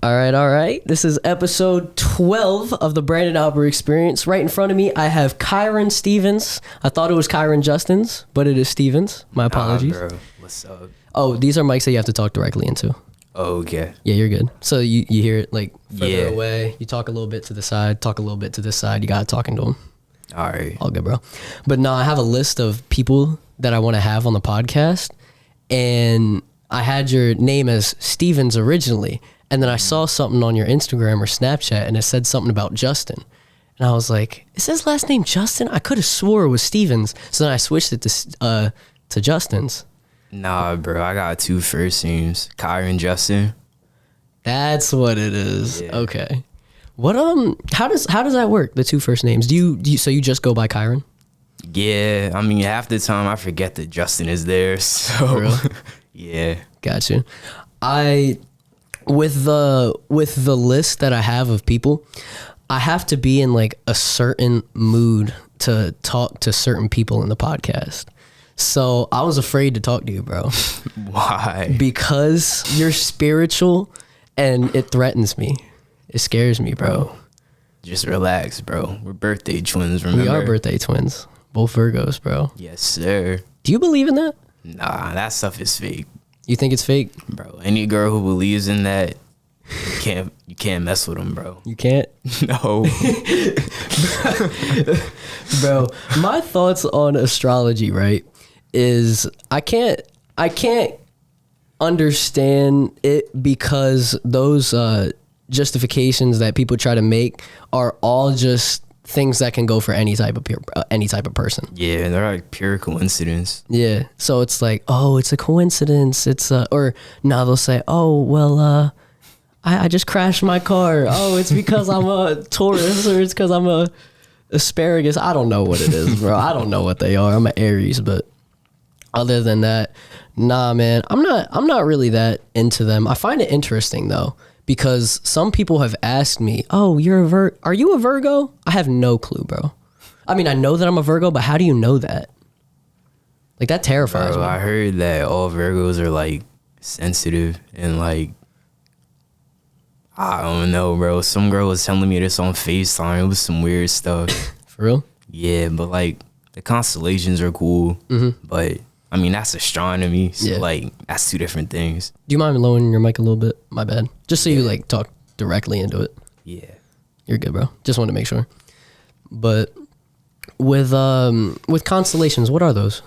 All right. This is episode 12 of the Brandon Alper Experience. Right in front of me, I have Kirin Stevens. I thought it was Kirin Justins, but it is Stevens. My apologies. Bro. What's up? Oh, these are mics that you have to talk directly into. Oh, okay. Yeah, you're good. So you hear it like further Yeah. away. You talk a little bit to the side, talk a little bit to this side. You got to talk into them. All right. All good, bro. But no, I have a list of people that I want to have on the podcast. And I had your name as Stevens originally. And then I saw something on your Instagram or Snapchat and it said something about Justin. And I was like, is his last name Justin? I could have swore it was Stevens. So then I switched it to Justin's. Nah, bro. I got two first names, Kirin and Justin. That's what it is. Yeah. Okay. What how does that work? The two first names. Do you so you just go by Kirin? Yeah. I mean, half the time I forget that Justin is there. So Really? Yeah. Gotcha. With the list that I have of people, I have to be in like a certain mood to talk to certain people in the podcast. So I was afraid to talk to you, bro. Why? Because you're spiritual and it threatens me. It scares me, bro. Just relax, bro. We're birthday twins, remember? We are birthday twins. Both Virgos, bro. Yes, sir. Do you believe in that? Nah, that stuff is fake. You think it's fake? Bro, any girl who believes in that, you can't mess with them, bro. You can't? No. Bro, my thoughts on astrology, right, is I can't understand it because those justifications that people try to make are all just things that can go for any type of person. Yeah, they're like pure coincidence. Yeah. So it's like, oh, it's a coincidence. Or now they'll say, oh, well, I just crashed my car. Oh, it's because I'm a Taurus or it's because I'm a asparagus. I don't know what it is, bro. I don't know what they are. I'm an Aries, but other than that, nah, man, I'm not really that into them. I find it interesting though, because some people have asked me, oh, are you a Virgo? I have no clue, bro. I mean, I know that I'm a Virgo, but how do you know that? Like, that terrifies Bro, me. I heard that all Virgos are like sensitive and like, I don't know, bro. Some girl was telling me this on FaceTime. It was some weird stuff. For real? Yeah, but like the constellations are cool. Mm-hmm. But I mean, that's astronomy. So Yeah. like, that's two different things. Do you mind lowering your mic a little bit? My bad. Just so you like talk directly into it. Yeah. You're good, bro. Just wanted to make sure. But with constellations, what are those?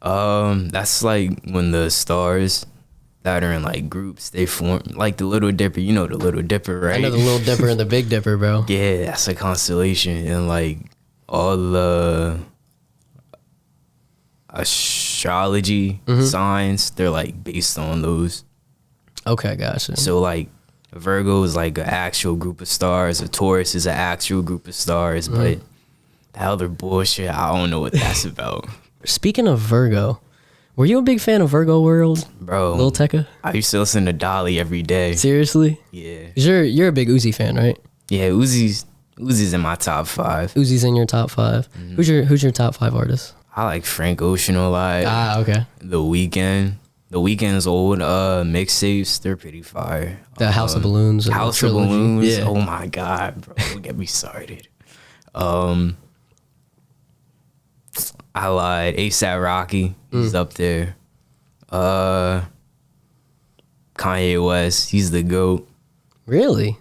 That's like when the stars that are in like groups, they form like the Little Dipper. You know the Little Dipper, right? I know the Little Dipper and the Big Dipper, bro. Yeah, that's a constellation, and like all the astrology signs, they're like based on those. Okay, gotcha. So like Virgo is like an actual group of stars, a Taurus is an actual group of stars, but the other bullshit, I don't know what that's about. Speaking of Virgo, were you a big fan of Virgo World, Bro, Lil Tecca? I used to listen to Dolly every day. Seriously? Yeah. 'Cause you're a big Uzi fan, right? Yeah, Uzi's in my top 5. Uzi's in your top 5. Who's your top 5 artist? I like Frank Ocean a lot. Ah, okay. The Weeknd's old mixtapes, they're pretty fire. The House of Balloons. and House the of trilogy. Balloons. Yeah. Oh my god, bro. Don't get me started. I lied. ASAP Rocky. He's up there. Kanye West. He's the GOAT. Really?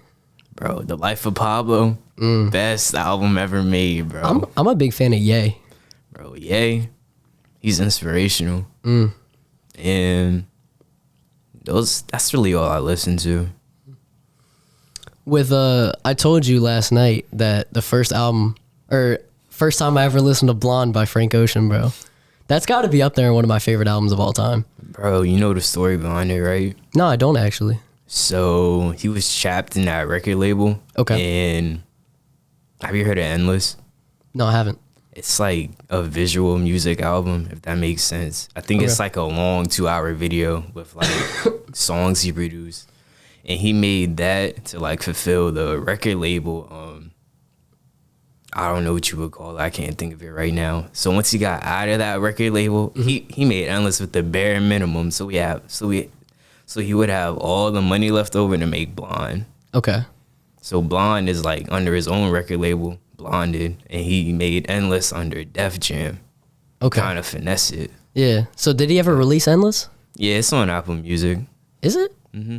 Bro, The Life of Pablo. Best album ever made, bro. I'm a big fan of Ye. Bro, yay. He's inspirational. And that's really all I listen to. With I told you last night that the first time I ever listened to Blonde by Frank Ocean, bro. That's got to be up there in one of my favorite albums of all time. Bro, you know the story behind it, right? No, I don't actually. So he was trapped in that record label. Okay. And have you heard of Endless? No, I haven't. It's like a visual music album, if that makes sense. I think it's like a long 2-hour video with like songs he produced. And he made that to like fulfill the record label. I don't know what you would call it. I can't think of it right now. So once he got out of that record label, he made Endless with the bare minimum. So he would have all the money left over to make Blonde. Okay. So Blonde is like under his own record label, Blonded, and he made Endless under Def Jam. Okay. Kind of finesse it. Yeah. So did he ever release Endless? Yeah, it's on Apple Music. Is it?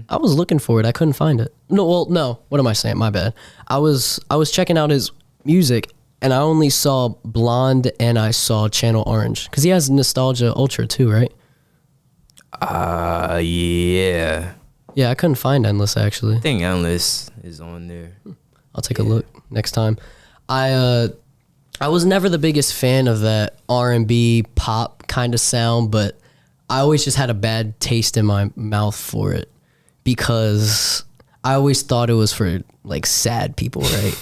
I was looking for it. I couldn't find it. No, well, no. What am I saying? My bad. I was checking out his music, and I only saw Blonde and I saw Channel Orange because he has Nostalgia Ultra too, right? Yeah. Yeah, I couldn't find Endless actually. I think Endless is on there. I'll take a look next time. I was never the biggest fan of that R&B pop kind of sound, but I always just had a bad taste in my mouth for it because I always thought it was for like sad people, right?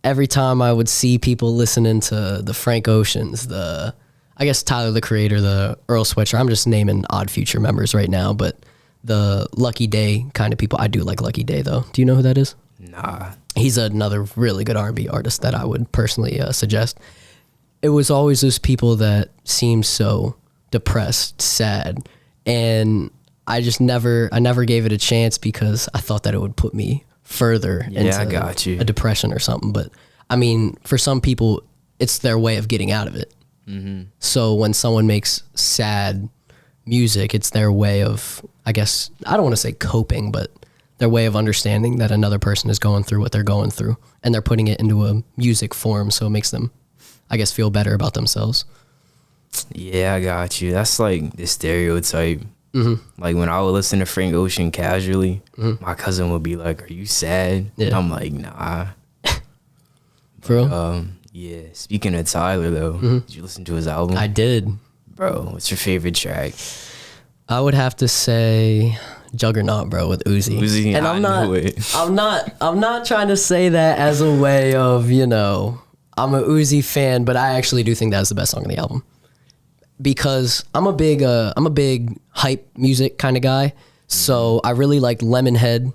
Every time I would see people listening to the Frank Oceans, I guess Tyler the Creator, the Earl Sweatshirt, I'm just naming Odd Future members right now, but the Lucky Day kind of people. I do like Lucky Day though. Do you know who that is? Nah. He's another really good R&B artist that I would personally suggest. It was always those people that seemed so depressed, sad, and I never gave it a chance because I thought that it would put me further into a depression or something. But I mean, for some people, it's their way of getting out of it. Mm-hmm. So when someone makes sad music, it's their way of, I guess, I don't want to say coping, but their way of understanding that another person is going through what they're going through, and they're putting it into a music form, so it makes them, I guess, feel better about themselves. Yeah, I got you. That's like the stereotype. Mm-hmm. Like when I would listen to Frank Ocean casually, my cousin would be like, "Are you sad?" Yeah. I'm like, "Nah." For real? Yeah. Speaking of Tyler though, did you listen to his album? I did. Bro, what's your favorite track? I would have to say Juggernaut, bro, with Uzi. Uzi, and I'm not trying to say that as a way of, you know, I'm a Uzi fan, but I actually do think that's the best song on the album. Because I'm a big hype music kind of guy. So I really liked Lemonhead.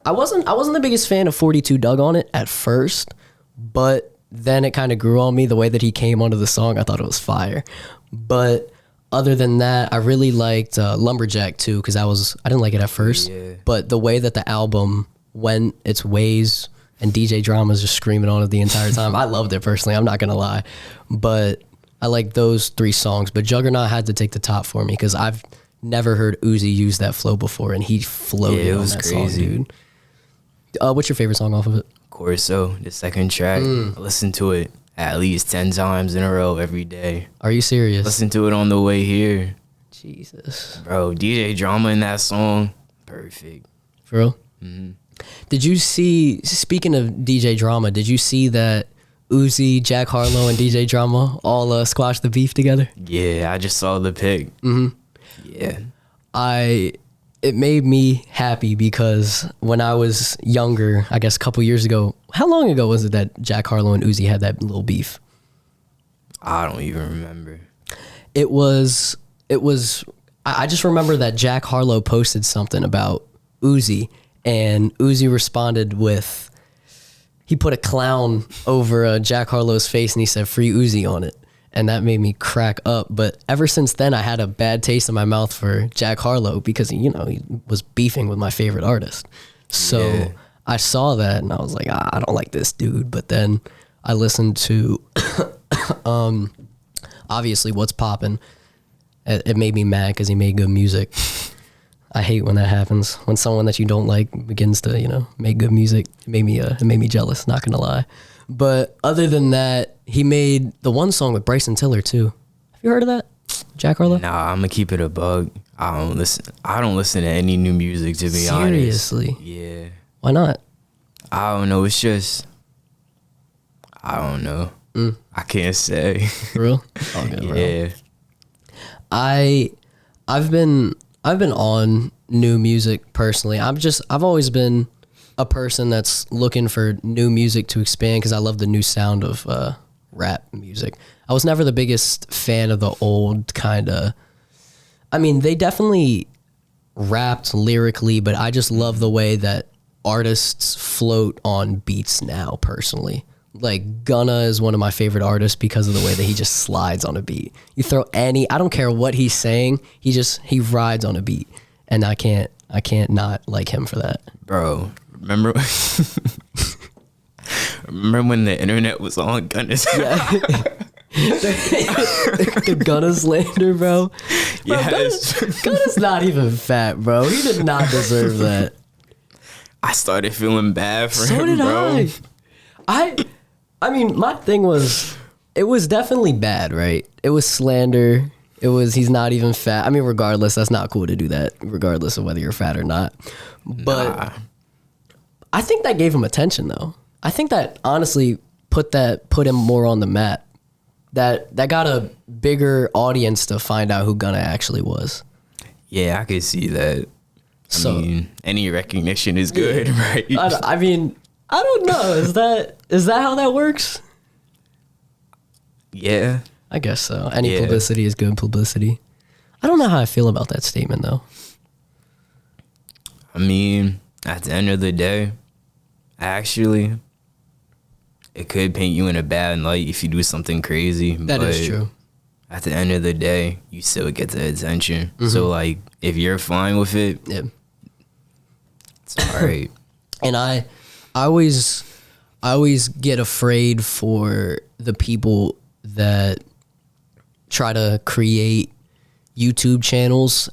I wasn't the biggest fan of 42 Doug on it at first, but then it kind of grew on me the way that he came onto the song. I thought it was fire. But other than that, I really liked Lumberjack too, because I didn't like it at first, but the way that the album went its ways and DJ Drama's just screaming on it the entire time, I loved it personally. I'm not gonna lie, but I like those three songs. But Juggernaut had to take the top for me because I've never heard Uzi use that flow before, and he floated on that song, dude. What's your favorite song off of it? Corso, the second track. I listened to it at least 10 times in a row every day. Are you serious? Listen to it on the way here. Jesus. Bro, DJ Drama in that song, perfect. For real? Mm-hmm. Did you see, speaking of DJ Drama, did you see that Uzi, Jack Harlow, and DJ Drama all squashed the beef together? Yeah, I just saw the pic. Mm-hmm. Yeah. It made me happy because when I was younger, I guess a couple years ago, how long ago was it that Jack Harlow and Uzi had that little beef? I don't even remember. I just remember that Jack Harlow posted something about Uzi, and Uzi responded with, he put a clown over Jack Harlow's face and he said "Free Uzi" on it. And that made me crack up. But ever since then, I had a bad taste in my mouth for Jack Harlow because, you know, he was beefing with my favorite artist. So I saw that and I was like, I don't like this dude. But then I listened to, obviously, What's Poppin'. It made me mad because he made good music. I hate when that happens. When someone that you don't like begins to, you know, make good music. It made me jealous, not gonna lie. But other than that, he made the one song with Bryson Tiller too. Have you heard of that? Jack Harlow? Nah, I'm gonna keep it a bug. I don't listen to any new music, to be honest. Seriously? Yeah. Why not? I don't know. It's just, I don't know. I can't say. For real? Oh, good, yeah. Bro. I've been on new music personally. I've always been a person that's looking for new music to expand because I love the new sound of rap music. I was never the biggest fan of the old kind of, I mean, they definitely rapped lyrically, but I just love the way that artists float on beats now personally. Like Gunna is one of my favorite artists because of the way that he just slides on a beat. You throw I don't care what he's saying, he rides on a beat, and I can't not like him for that. Bro, Remember? Remember when the internet was on Gunna's? Yeah. the Gunna slander, bro. Yes. Gunna's not even fat, bro. He did not deserve that. I started feeling bad for So him, did bro. I mean, my thing was, it was definitely bad, right? It was slander. It was, he's not even fat. I mean, regardless, that's not cool to do that, regardless of whether you're fat or not. But I think that gave him attention, though. I think that honestly put him more on the map. That got a bigger audience to find out who Gunna actually was. Yeah, I could see that. So, I mean, any recognition is good, right? I mean, I don't know. Is that how that works? Yeah. I guess so. Any publicity is good publicity. I don't know how I feel about that statement, though. I mean, at the end of the day, actually, it could paint you in a bad light if you do something crazy. That is true. At the end of the day, you still get the attention. Mm-hmm. So, like, if you're fine with it, it's all right. And I always get afraid for the people that try to create YouTube channels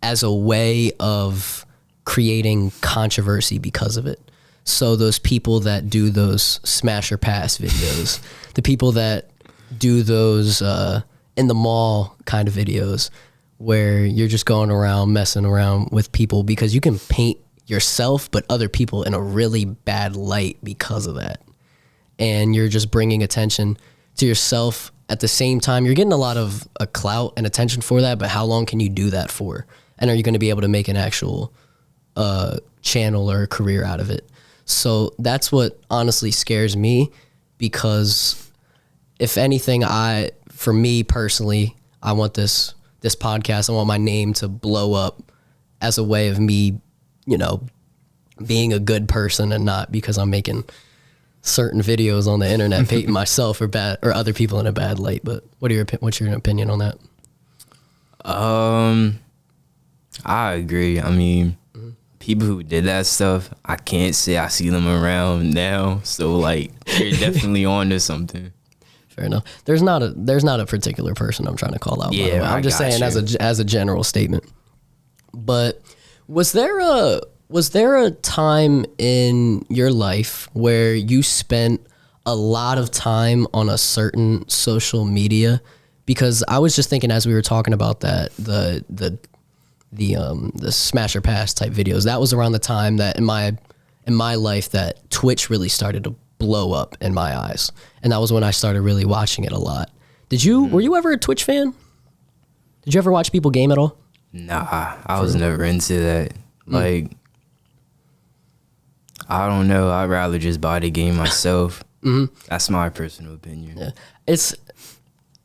as a way of creating controversy because of it. So those people that do those smash or pass videos, the people that do those in the mall kind of videos where you're just going around messing around with people because you can paint yourself but other people in a really bad light because of that. And you're just bringing attention to yourself. At the same time, you're getting a lot of clout and attention for that, but how long can you do that for? And are you going to be able to make an actual channel or a career out of it? So that's what honestly scares me, because if anything, for me personally, I want this podcast, I want my name to blow up as a way of me, being a good person, and not because I'm making certain videos on the internet painting myself or other people in a bad light. But what's your opinion on that? I agree. I mean, people who did that stuff, I can't say I see them around now. So like, you're definitely on to something. Fair enough. There's not a particular person I'm trying to call out. Yeah, by the way. I'm just saying as a general statement. But was there a time in your life where you spent a lot of time on a certain social media? Because I was just thinking as we were talking about that, the smash or pass type videos, that was around the time that in my life that Twitch really started to blow up in my eyes. And that was when I started really watching it a lot. Were you ever a Twitch fan? Did you ever watch people game at all? Nah, I was never into that. Like, I don't know. I'd rather just buy the game myself. That's my personal opinion. Yeah.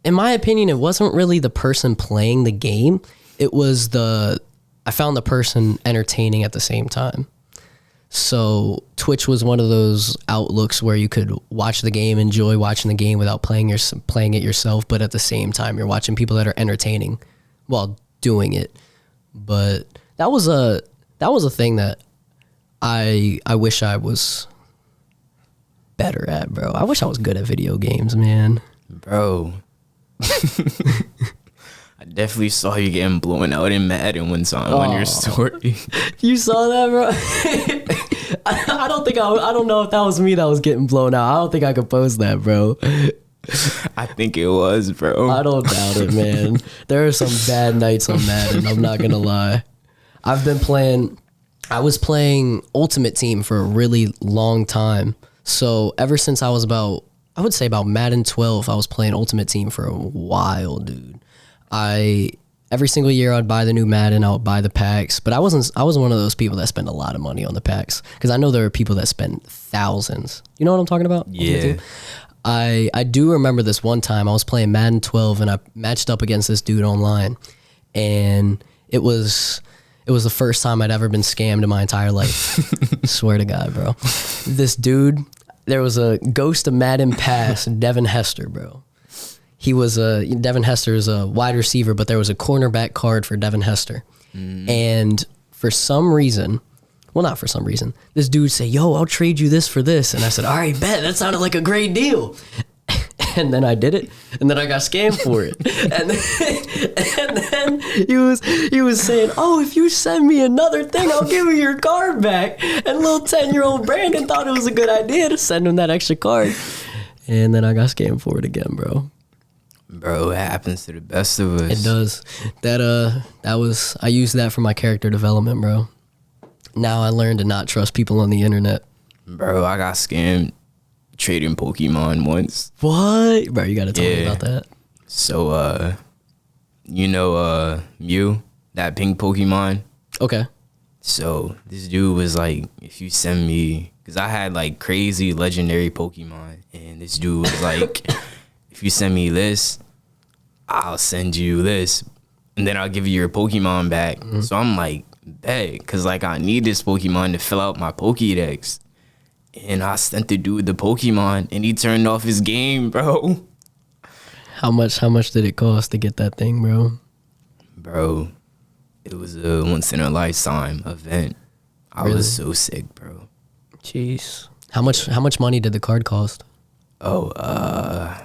In my opinion, it wasn't really the person playing the game. It was I found the person entertaining at the same time. So Twitch was one of those outlooks where you could watch the game, enjoy watching the game without playing it yourself, but at the same time you're watching people that are entertaining while doing it. But that was a thing that I wish I was better at, bro. I wish I was good at video games, man. Bro. I definitely saw you getting blown out in Madden one time on your story. You saw that, bro? I don't know if that was me that was getting blown out. I don't think I could post that, bro. I think it was, bro. I don't doubt it, man. There are some bad nights on Madden, I'm not gonna lie. I was playing Ultimate Team for a really long time. So ever since I would say about Madden 12, I was playing Ultimate Team for a while, dude. Every single year I'd buy the new Madden, I would buy the packs, but I wasn't one of those people that spend a lot of money on the packs, because I know there are people that spend thousands. You know what I'm talking about? Yeah. I do remember this one time I was playing Madden 12 and I matched up against this dude online, and it was the first time I'd ever been scammed in my entire life. Swear to God, bro. This dude, there was a Ghost of Madden Pass, Devin Hester, bro. Devin Hester is a wide receiver, but there was a cornerback card for Devin Hester. And for some reason, well, not for some reason. This dude say, yo, I'll trade you this for this. And I said, all right, bet. That sounded like a great deal. And then I did it, and then I got scammed for it. And then he was saying, oh, if you send me another thing, I'll give you your card back. And little 10-year-old Brandon thought it was a good idea to send him that extra card. And then I got scammed for it again, bro. Bro, it happens to the best of us. It does. I used that for my character development, bro. Now I learned to not trust people on the internet. Bro, I got scammed trading Pokemon once. What? Bro, you gotta tell me about that. So, Mew, that pink Pokemon? Okay. So, this dude was like, if you send me, because I had like crazy legendary Pokemon, and this dude was like, if you send me this, I'll send you this, and then I'll give you your Pokemon back. Mm-hmm. So I'm like, bet, because like I need this Pokemon to fill out my Pokédex. And I sent the dude the Pokemon, and he turned off his game, bro. How much did it cost to get that thing, bro? Bro, it was a once-in-a-lifetime event. I was so sick, bro. Jeez. How much money did the card cost? Oh, I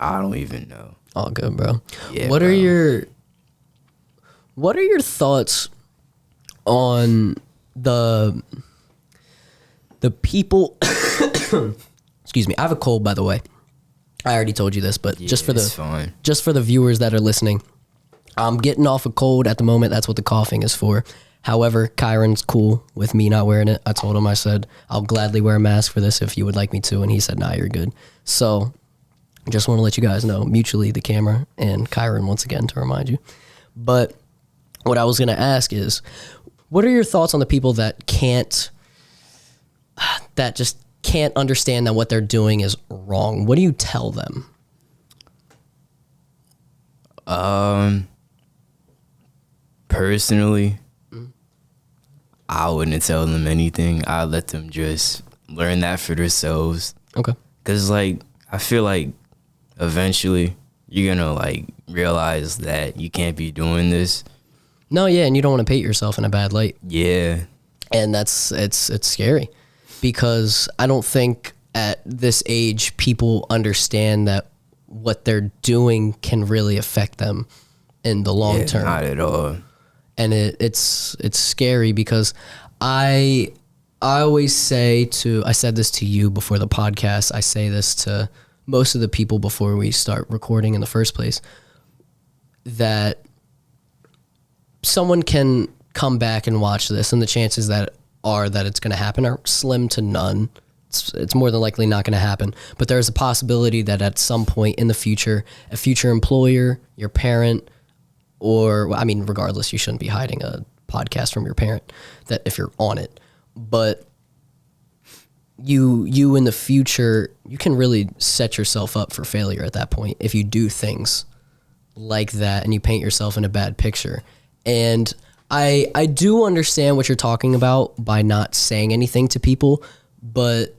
don't even know. All good, bro. Yeah, What are your thoughts on the people? Excuse me. I have a cold, by the way. I already told you this, but Yeah, just for the viewers that are listening, I'm getting off a cold at the moment. That's what the coughing is for. However, Kirin's cool with me not wearing it. I told him, I said, I'll gladly wear a mask for this if you would like me to. And he said, nah, you're good. So just want to let you guys know, mutually, the camera and Kirin, once again, to remind you. But what I was going to ask is, what are your thoughts on the people that just can't understand that what they're doing is wrong? What do you tell them? Personally, I wouldn't tell them anything. I'd let them just learn that for themselves. Okay. Because, like, I feel like eventually you're going to, like, realize that you can't be doing this. No, yeah, and you don't want to paint yourself in a bad light. Yeah. And it's scary because I don't think at this age people understand that what they're doing can really affect them in the long term. Not at all. And it's scary because I always say I said this to you before the podcast, I say this to most of the people before we start recording in the first place, that someone can come back and watch this, and the chances that it's going to happen are slim to none. It's more than likely not going to happen. But there's a possibility that at some point in the future, a future employer, your parent, or, I mean, regardless, you shouldn't be hiding a podcast from your parent that if you're on it. But you in the future, you can really set yourself up for failure at that point if you do things like that and you paint yourself in a bad picture. And I do understand what you're talking about by not saying anything to people, but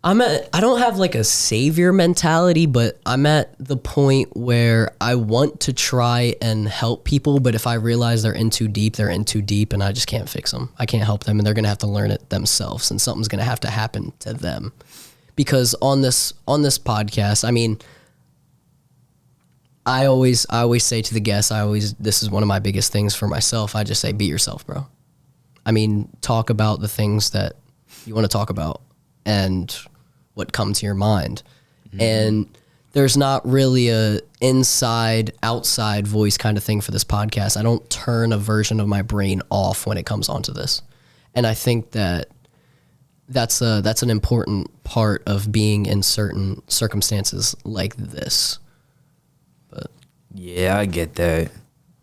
I don't have like a savior mentality, but I'm at the point where I want to try and help people, but if I realize they're in too deep, and I just can't fix them. I can't help them, and they're going to have to learn it themselves, and something's going to have to happen to them. Because on this podcast, I mean, I always say to the guests, this is one of my biggest things for myself. I just say, be yourself, bro. I mean, talk about the things that you want to talk about and what comes to your mind. Mm-hmm. And there's not really a inside, outside voice kind of thing for this podcast. I don't turn a version of my brain off when it comes onto this. And I think that's an important part of being in certain circumstances like this. But yeah, I get that.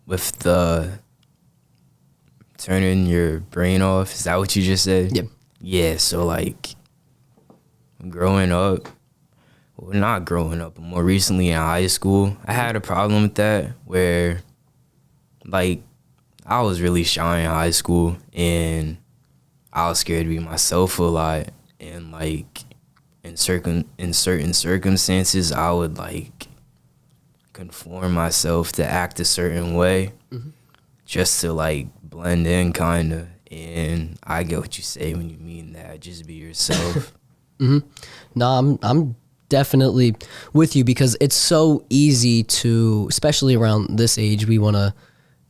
With the turning your brain off, is that what you just said? Yep. Yeah, so like growing up, well, not growing up, but more recently in high school, I had a problem with that where like I was really shy in high school and I was scared to be myself a lot, and like in certain circumstances I would like conform myself to act a certain way, just to like blend in, kind of. And I get what you say when you mean that. Just be yourself. No, I'm definitely with you, because it's so easy to, especially around this age, we want to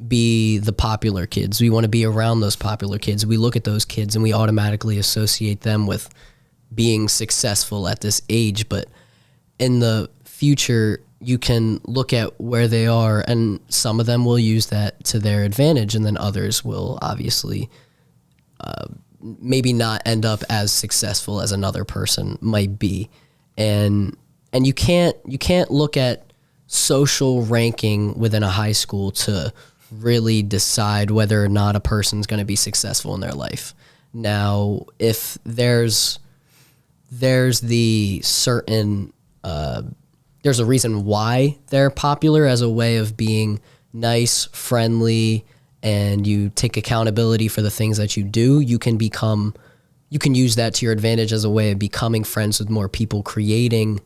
be the popular kids. We want to be around those popular kids. We look at those kids and we automatically associate them with being successful at this age. But in the future, you can look at where they are, and some of them will use that to their advantage, and then others will obviously maybe not end up as successful as another person might be. And you can't look at social ranking within a high school to really decide whether or not a person's going to be successful in their life. Now, if there's the certain there's a reason why they're popular as a way of being nice, friendly, and you take accountability for the things that you do, you can use that to your advantage as a way of becoming friends with more people, creating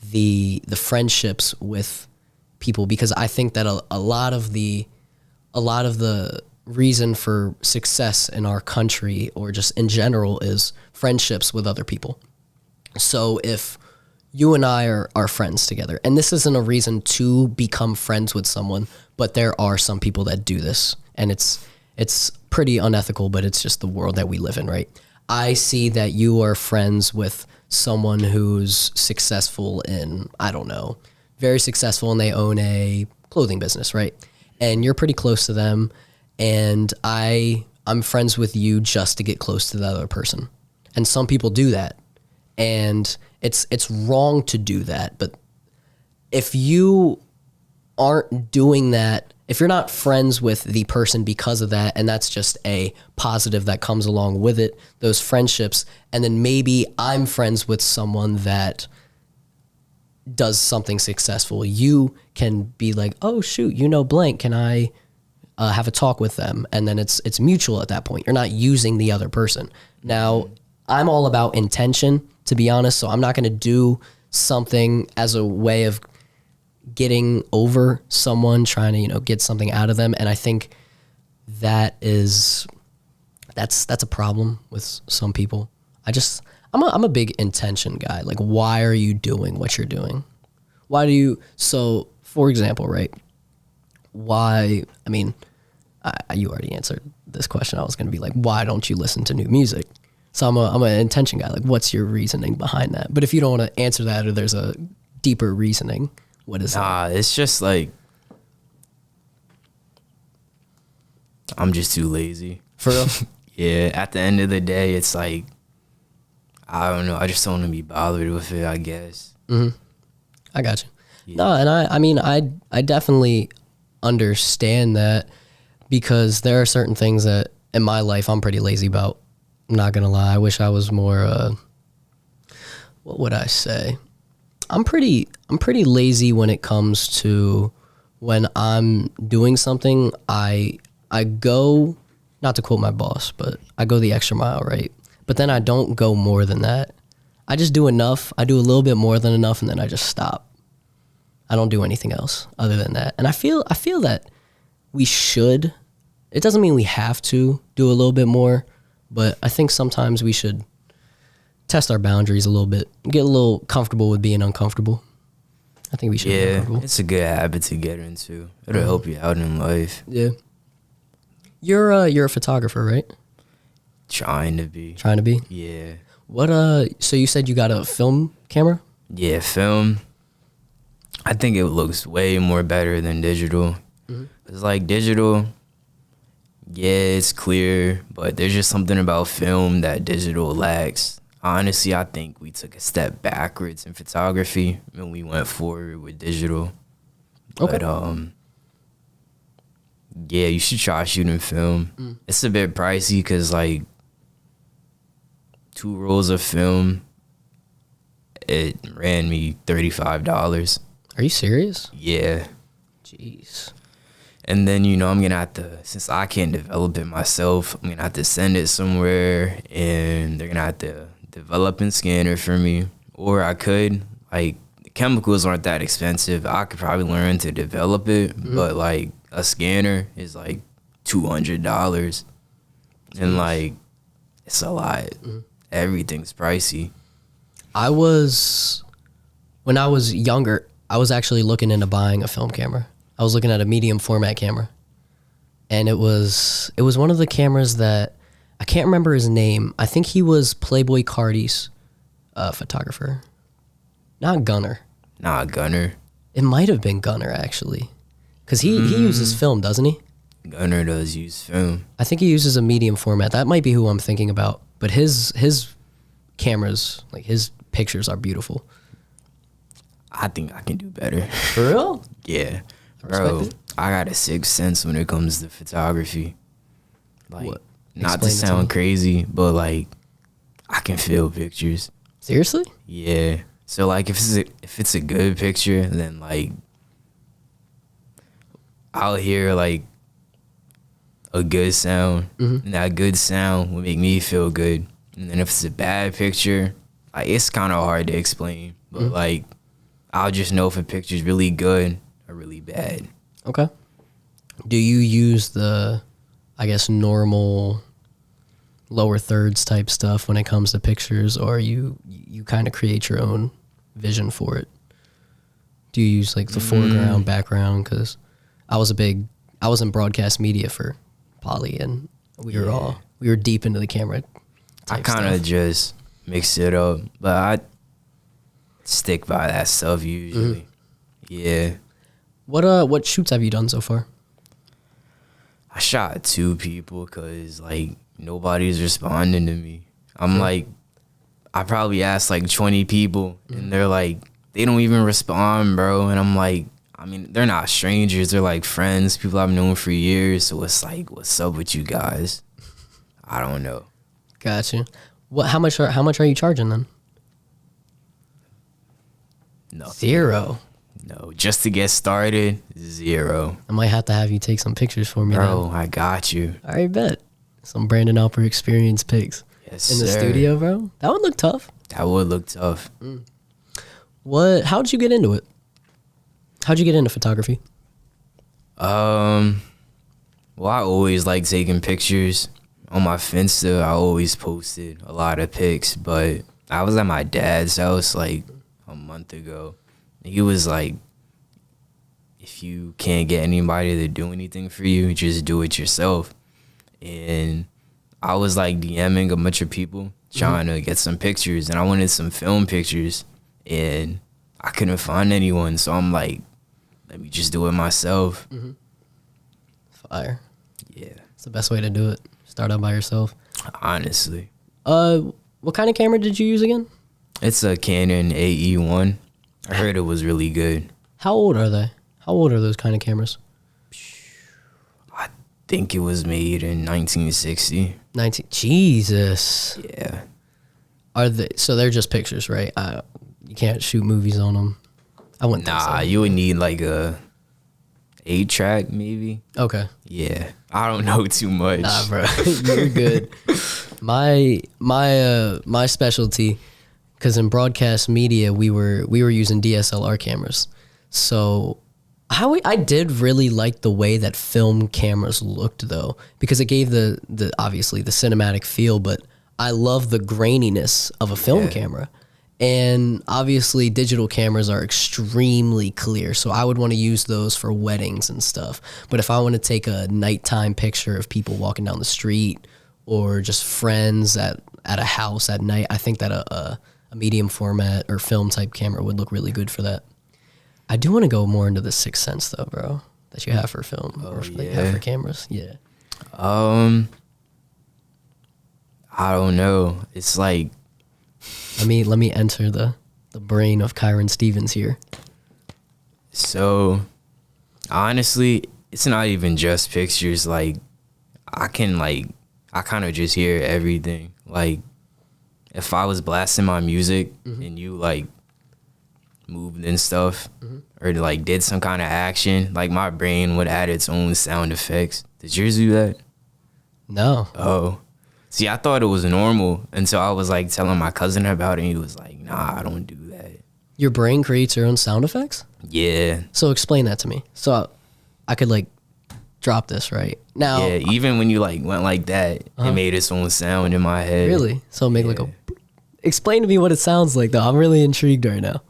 the friendships with people. Because I think that a lot of the reason for success in our country, or just in general, is friendships with other people. So if you and I are friends together, and this isn't a reason to become friends with someone, but there are some people that do this, and it's pretty unethical, but it's just the world that we live in, right? I see that you are friends with someone who's successful in, I don't know, very successful, and they own a clothing business, right? And you're pretty close to them, and I'm friends with you just to get close to the other person. And some people do that, and it's wrong to do that. But if you aren't doing that, if you're not friends with the person because of that, and that's just a positive that comes along with it, those friendships, and then maybe I'm friends with someone that does something successful, you can be like, oh shoot, blank, can I have a talk with them? And then it's mutual at that point. You're not using the other person. Now, I'm all about intention, to be honest, so I'm not going to do something as a way of getting over someone, trying to get something out of them. And I think that's a problem with some people. I'm a big intention guy. Like, why are you doing what you're doing? So for example, right? Why, you already answered this question. I was going to be like, why don't you listen to new music? So I'm an intention guy. Like, what's your reasoning behind that? But if you don't want to answer that, or there's a deeper reasoning, what is that? It's just like, I'm just too lazy. For real? Yeah, at the end of the day, it's like, I don't know. I just don't want to be bothered with it, I guess. Mm-hmm. I got you. Yeah. No, and I definitely understand that, because there are certain things that in my life I'm pretty lazy about. I'm not going to lie. I wish I was more, what would I say? I'm pretty lazy when it comes to when I'm doing something. I go, not to quote my boss, but I go the extra mile, right? But then I don't go more than that. I just do enough. I do a little bit more than enough, and then I just stop. I don't do anything else other than that. And I feel that we should. It doesn't mean we have to do a little bit more, but I think sometimes we should test our boundaries a little bit, get a little comfortable with being uncomfortable. I think we should be comfortable. It's a good habit to get into. It'll help you out in life. Yeah. You're a photographer, right? Trying to be. Yeah. What so you said you got a film camera? Yeah, film. I think it looks way more better than digital. Mm-hmm. It's like digital, yeah, it's clear, but there's just something about film that digital lacks. Honestly, I think we took a step backwards in photography when we went forward with digital. Okay. But yeah, you should try shooting film. It's a bit pricey because like 2 rolls of film, it ran me $35. Are you serious? Yeah. Jeez. And then, I'm going to have to, since I can't develop it myself, I'm going to have to send it somewhere, and they're going to have to develop and scan it for me. Or I could, like, chemicals aren't that expensive. I could probably learn to develop it, but like a scanner is like $200, and like it's a lot. Everything's pricey. When I was younger, I was actually looking into buying a film camera. I was looking at a medium format camera, and it was one of the cameras that I can't remember his name. I think he was Playboy Cardi's photographer. Not Gunner. Nah, Gunner. It might have been Gunner, actually. Because he uses film, doesn't he? Gunner does use film. I think he uses a medium format. That might be who I'm thinking about. But his cameras, like his pictures are beautiful. I think I can do better. For real? Yeah. Bro, I got a sixth sense when it comes to photography. Like, What? not to Explain it to me. sound crazy, but like, I can feel pictures. Seriously? Yeah. So like, if it's a good picture, then like, I'll hear like a good sound, and that good sound will make me feel good. And then if it's a bad picture, like it's kind of hard to explain, but like, I'll just know if a picture's really good or really bad. Okay. Do you use the, I guess, normal lower thirds type stuff when it comes to pictures, or you kind of create your own vision for it? Do you use like the foreground, background? Because I was in broadcast media for poly, and we were deep into the camera. I kind of just mix it up, but I stick by that stuff usually. Yeah. What shoots have you done so far? I shot 2 people because like nobody's responding to me. I'm like, I probably asked like 20 people, and they're like, they don't even respond, bro. And I'm like, I mean, they're not strangers. They're like friends, people I've known for years. So it's like, what's up with you guys? I don't know. Gotcha. How much are you charging then? No. 0. No, just to get started, 0. I might have to have you take some pictures for me. Bro, Then. I got you. All right, bet. Some Brandon Alper experience pics. Yes, in the sir. studio, bro. That would look tough. That would look tough. How'd you get into it? How'd you get into photography? Well, I always like taking pictures. On my Finsta, I always posted a lot of pics, but I was at my dad's house like a month ago. He was like, if you can't get anybody to do anything for you, just do it yourself. And I was like DMing a bunch of people trying to get some pictures, and I wanted some film pictures, and I couldn't find anyone. So I'm like, let me just do it myself. Fire. Yeah. It's the best way to do it. Start out by yourself. Honestly. What kind of camera did you use again? It's a Canon AE1. I heard it was really good. How old are they? How old are those kind of cameras? I think it was made in 1960. 19. Jesus. Yeah. So they're just pictures, right? You can't shoot movies on them. I wouldn't think Nah, so. you would need like a 8-track maybe. Okay. Yeah. I don't know too much. Nah, bro. You're good. My specialty, because in broadcast media we were using DSLR cameras. So I did really like the way that film cameras looked though, because it gave the obviously the cinematic feel, but I love the graininess of a film camera. And obviously digital cameras are extremely clear, so I would want to use those for weddings and stuff. But if I want to take a nighttime picture of people walking down the street or just friends at a house at night, I think that a medium format or film type camera would look really good for that. I do want to go more into the sixth sense though, bro, that you have for film or that you have for cameras. Yeah. I don't know. It's like, Let me enter the brain of Kirin Stevens here. so honestly, it's not even just pictures. Like, I kind of just hear everything. Like, if I was blasting my music and you like moved and stuff or like did some kind of action, like my brain would add its own sound effects. Did yours do that? No. Oh. See, I thought it was normal until I was like telling my cousin about it, and he was like, nah, I don't do that. Your brain creates your own sound effects? Yeah. So explain that to me. So I could like drop this right now. Yeah, even when you like went like that, it made its own sound in my head. Really? So make like a. Explain to me what it sounds like, though. I'm really intrigued right now.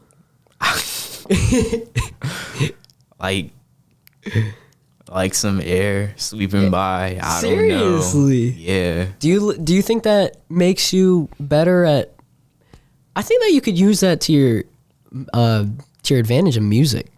like some air sweeping by. I Seriously? don't know. Yeah. Do you think that makes you better at? I think that you could use that to your advantage in music.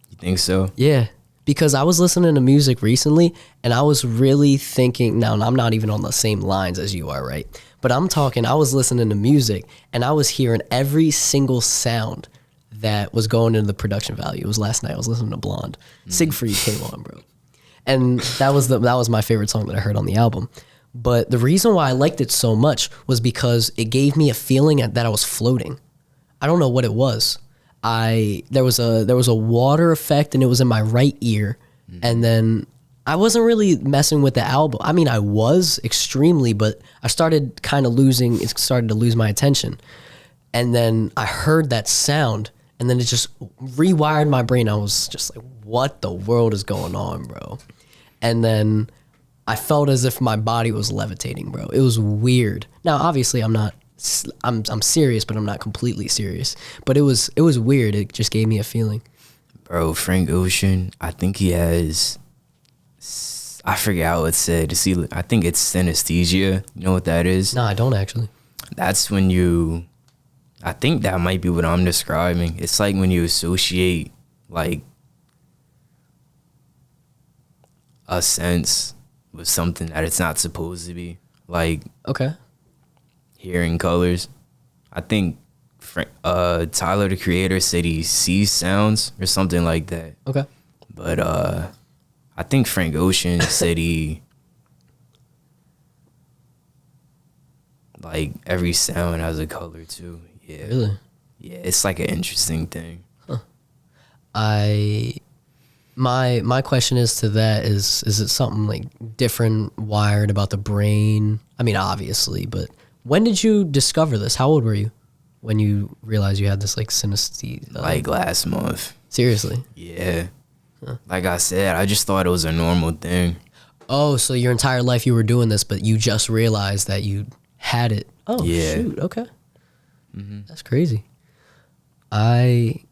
You think so? Yeah, because I was listening to music recently, and I was really thinking. Now, I'm not even on the same lines as you are, right? But I was listening to music, and I was hearing every single sound that was going into the production value. It was last night. I was listening to Blonde. Siegfried came on, bro. And that was my favorite song that I heard on the album. But the reason why I liked it so much was because it gave me a feeling that I was floating. I don't know what it was. There was a water effect, and it was in my right ear. And then I wasn't really messing with the album. I mean, I was extremely, but I started kind of it started to lose my attention. And then I heard that sound, and then it just rewired my brain. I was just like, what the world is going on, bro? And then I felt as if my body was levitating, bro. It was weird. Now, obviously, I'm serious, but I'm not completely serious. But it was weird. It just gave me a feeling. Bro, Frank Ocean, I think he has, I forget how it's said. I think it's synesthesia. You know what that is? No, I don't actually. That's when I think that might be what I'm describing. It's like when you associate like a sense with something that it's not supposed to be. Like hearing colors. I think Tyler, the Creator, said he sees sounds or something like that. Okay. But I think Frank Ocean said he like every sound has a color too. Yeah. Really? Yeah, it's like an interesting thing. Huh. My question is to that is it something like different wired about the brain? I mean, obviously, but when did you discover this? How old were you when you realized you had this like synesthesia? Like last month. Seriously? Yeah. Huh. Like I said, I just thought it was a normal thing. Oh, so your entire life you were doing this, but you just realized that you had it. Oh, yeah. Shoot. Okay. Mm-hmm. That's crazy. I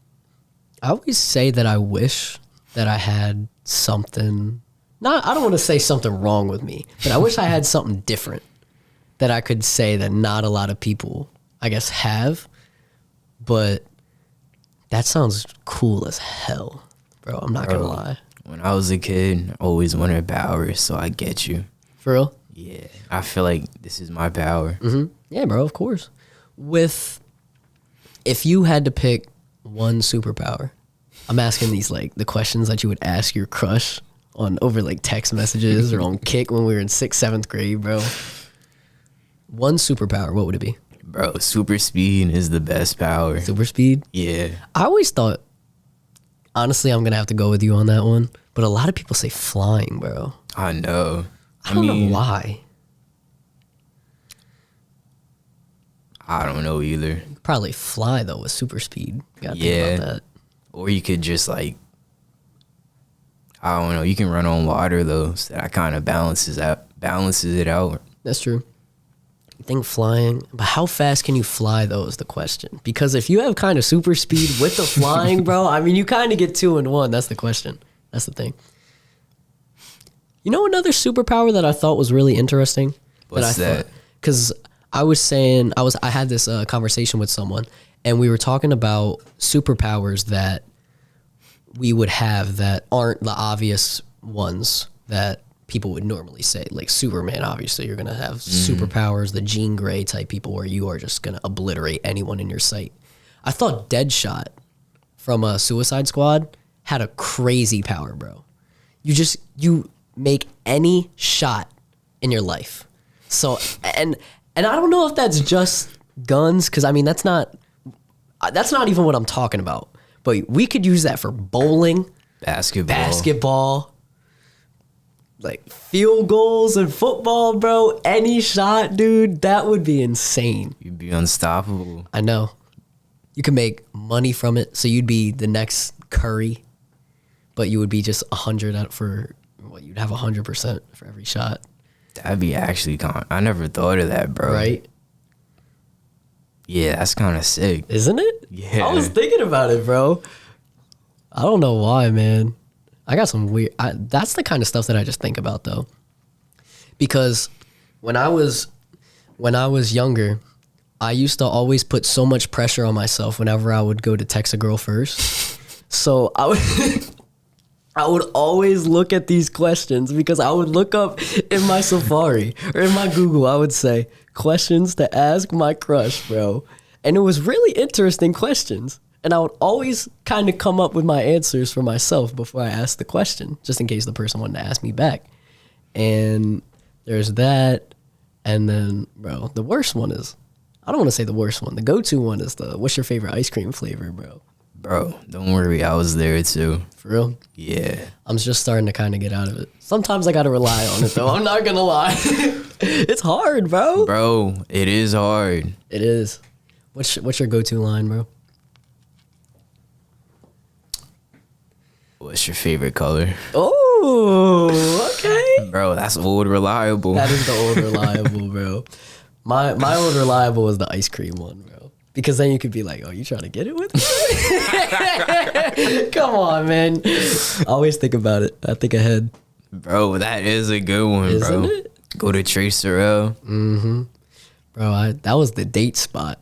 always say that I wish that I had something. I don't want to say something wrong with me, but I wish I had something different that I could say that not a lot of people, I guess, have. But that sounds cool as hell, bro. I'm not gonna lie. When I was a kid, I always wanted powers, so I get you. For real? Yeah, I feel like this is my power. Mm-hmm. Yeah, bro, of course. If you had to pick one superpower, I'm asking these like the questions that you would ask your crush over like text messages or on Kick when we were in 6th, 7th grade, bro. One superpower, what would it be? Bro, super speed is the best power. Super speed? Yeah. I always thought, honestly, I'm going to have to go with you on that one, but a lot of people say flying, bro. I know. I don't know why. I don't know either. You could probably fly though with super speed. You gotta think about that. Or you could just like, I don't know. You can run on water though, so that kind of balances it out. That's true. I think flying, but how fast can you fly though is the question. Because if you have kind of super speed with the flying, bro, I mean, you kind of get 2 in 1. That's the question. That's the thing. You know another superpower that I thought was really interesting? What's that? Because I was saying, I had this conversation with someone, and we were talking about superpowers that we would have that aren't the obvious ones that people would normally say. Like Superman, obviously, you're going to have superpowers, the Jean Grey type people where you are just going to obliterate anyone in your sight. I thought Deadshot from Suicide Squad had a crazy power, bro. You make any shot in your life. So, and I don't know if that's just guns, because I mean, that's not even what I'm talking about. But we could use that for bowling, basketball, like field goals and football, bro. Any shot, dude, that would be insane. You'd be unstoppable. I know. You can make money from it. So you'd be the next Curry, but you would be just 100 you'd have 100% for every shot. That'd be actually I never thought of that, bro. Right? Yeah, that's kind of sick. Isn't it? Yeah. I was thinking about it, bro. I don't know why, man. I got some weird... that's the kind of stuff that I just think about, though. Because when I was younger, I used to always put so much pressure on myself whenever I would go to text a girl first. So I would always look at these questions because I would look up in my Safari or in my Google, I would say, questions to ask my crush, bro. And it was really interesting questions. And I would always kind of come up with my answers for myself before I asked the question, just in case the person wanted to ask me back. And there's that. And then, bro, the worst one is, I don't want to say the worst one. The go-to one is what's your favorite ice cream flavor, bro? Bro, don't worry. I was there too. For real? Yeah. I'm just starting to kind of get out of it. Sometimes I got to rely on it, though. I'm not going to lie. It's hard, bro. Bro, it is hard. It is. What's your go-to line, bro? What's your favorite color? Oh, okay. Bro, that's old reliable. That is the old reliable, bro. My old reliable is the ice cream one, bro. Because then you could be like, oh, you trying to get it with me? Come on, man. I always think about it. I think ahead. Bro, that is a good one, Isn't bro. it? Go to Trace Sorrell. Mm-hmm. Bro, that was the date spot.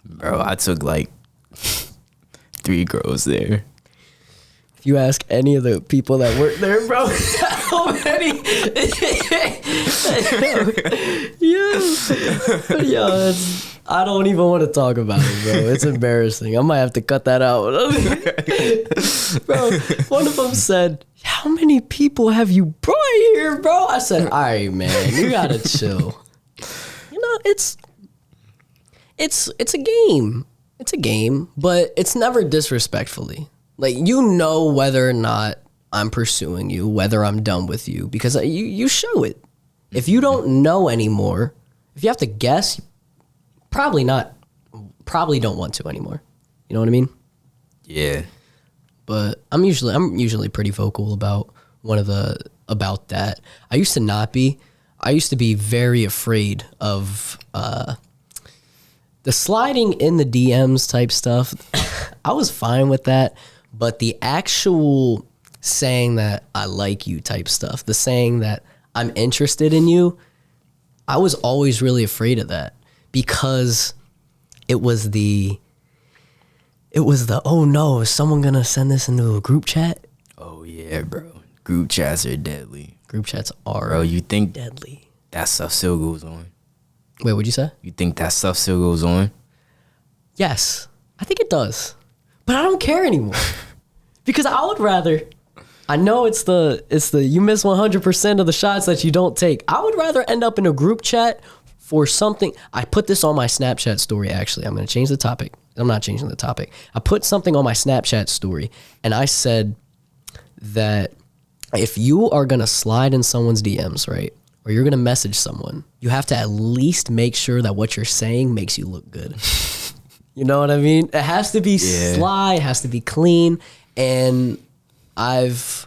Bro, I took like 3 girls there. If you ask any of the people that work there, bro, how many? Yo, I don't even want to talk about it, bro. It's embarrassing. I might have to cut that out. Bro, one of them said, how many people have you brought here, bro? I said, all right, man, you gotta chill. You know, it's a game. It's a game, but it's never disrespectfully. Like, you know whether or not I'm pursuing you, whether I'm done with you, because you show it. If you don't know anymore, if you have to guess, probably not. Probably don't want to anymore. You know what I mean? Yeah. But I'm usually pretty vocal about that. I used to not be. I used to be very afraid of the sliding in the DMs type stuff. I was fine with that. But the actual saying that I like you type stuff, the saying that I'm interested in you, I was always really afraid of that because it was the, oh no, is someone going to send this into a group chat? Oh yeah, bro. Group chats are deadly. Group chats are Bro, you think deadly. that stuff still goes on? Wait, what'd you say? You think that stuff still goes on? Yes, I think it does. But I don't care anymore. Because I would rather, I know it's the you miss 100% of the shots that you don't take. I would rather end up in a group chat for something. I put this on my Snapchat story, actually. I'm going to change the topic. I'm not changing the topic. I put something on my Snapchat story, and I said that if you are going to slide in someone's DMs, right, or you're going to message someone, you have to at least make sure that what you're saying makes you look good. You know what I mean? It has to be sly, it has to be clean, and I've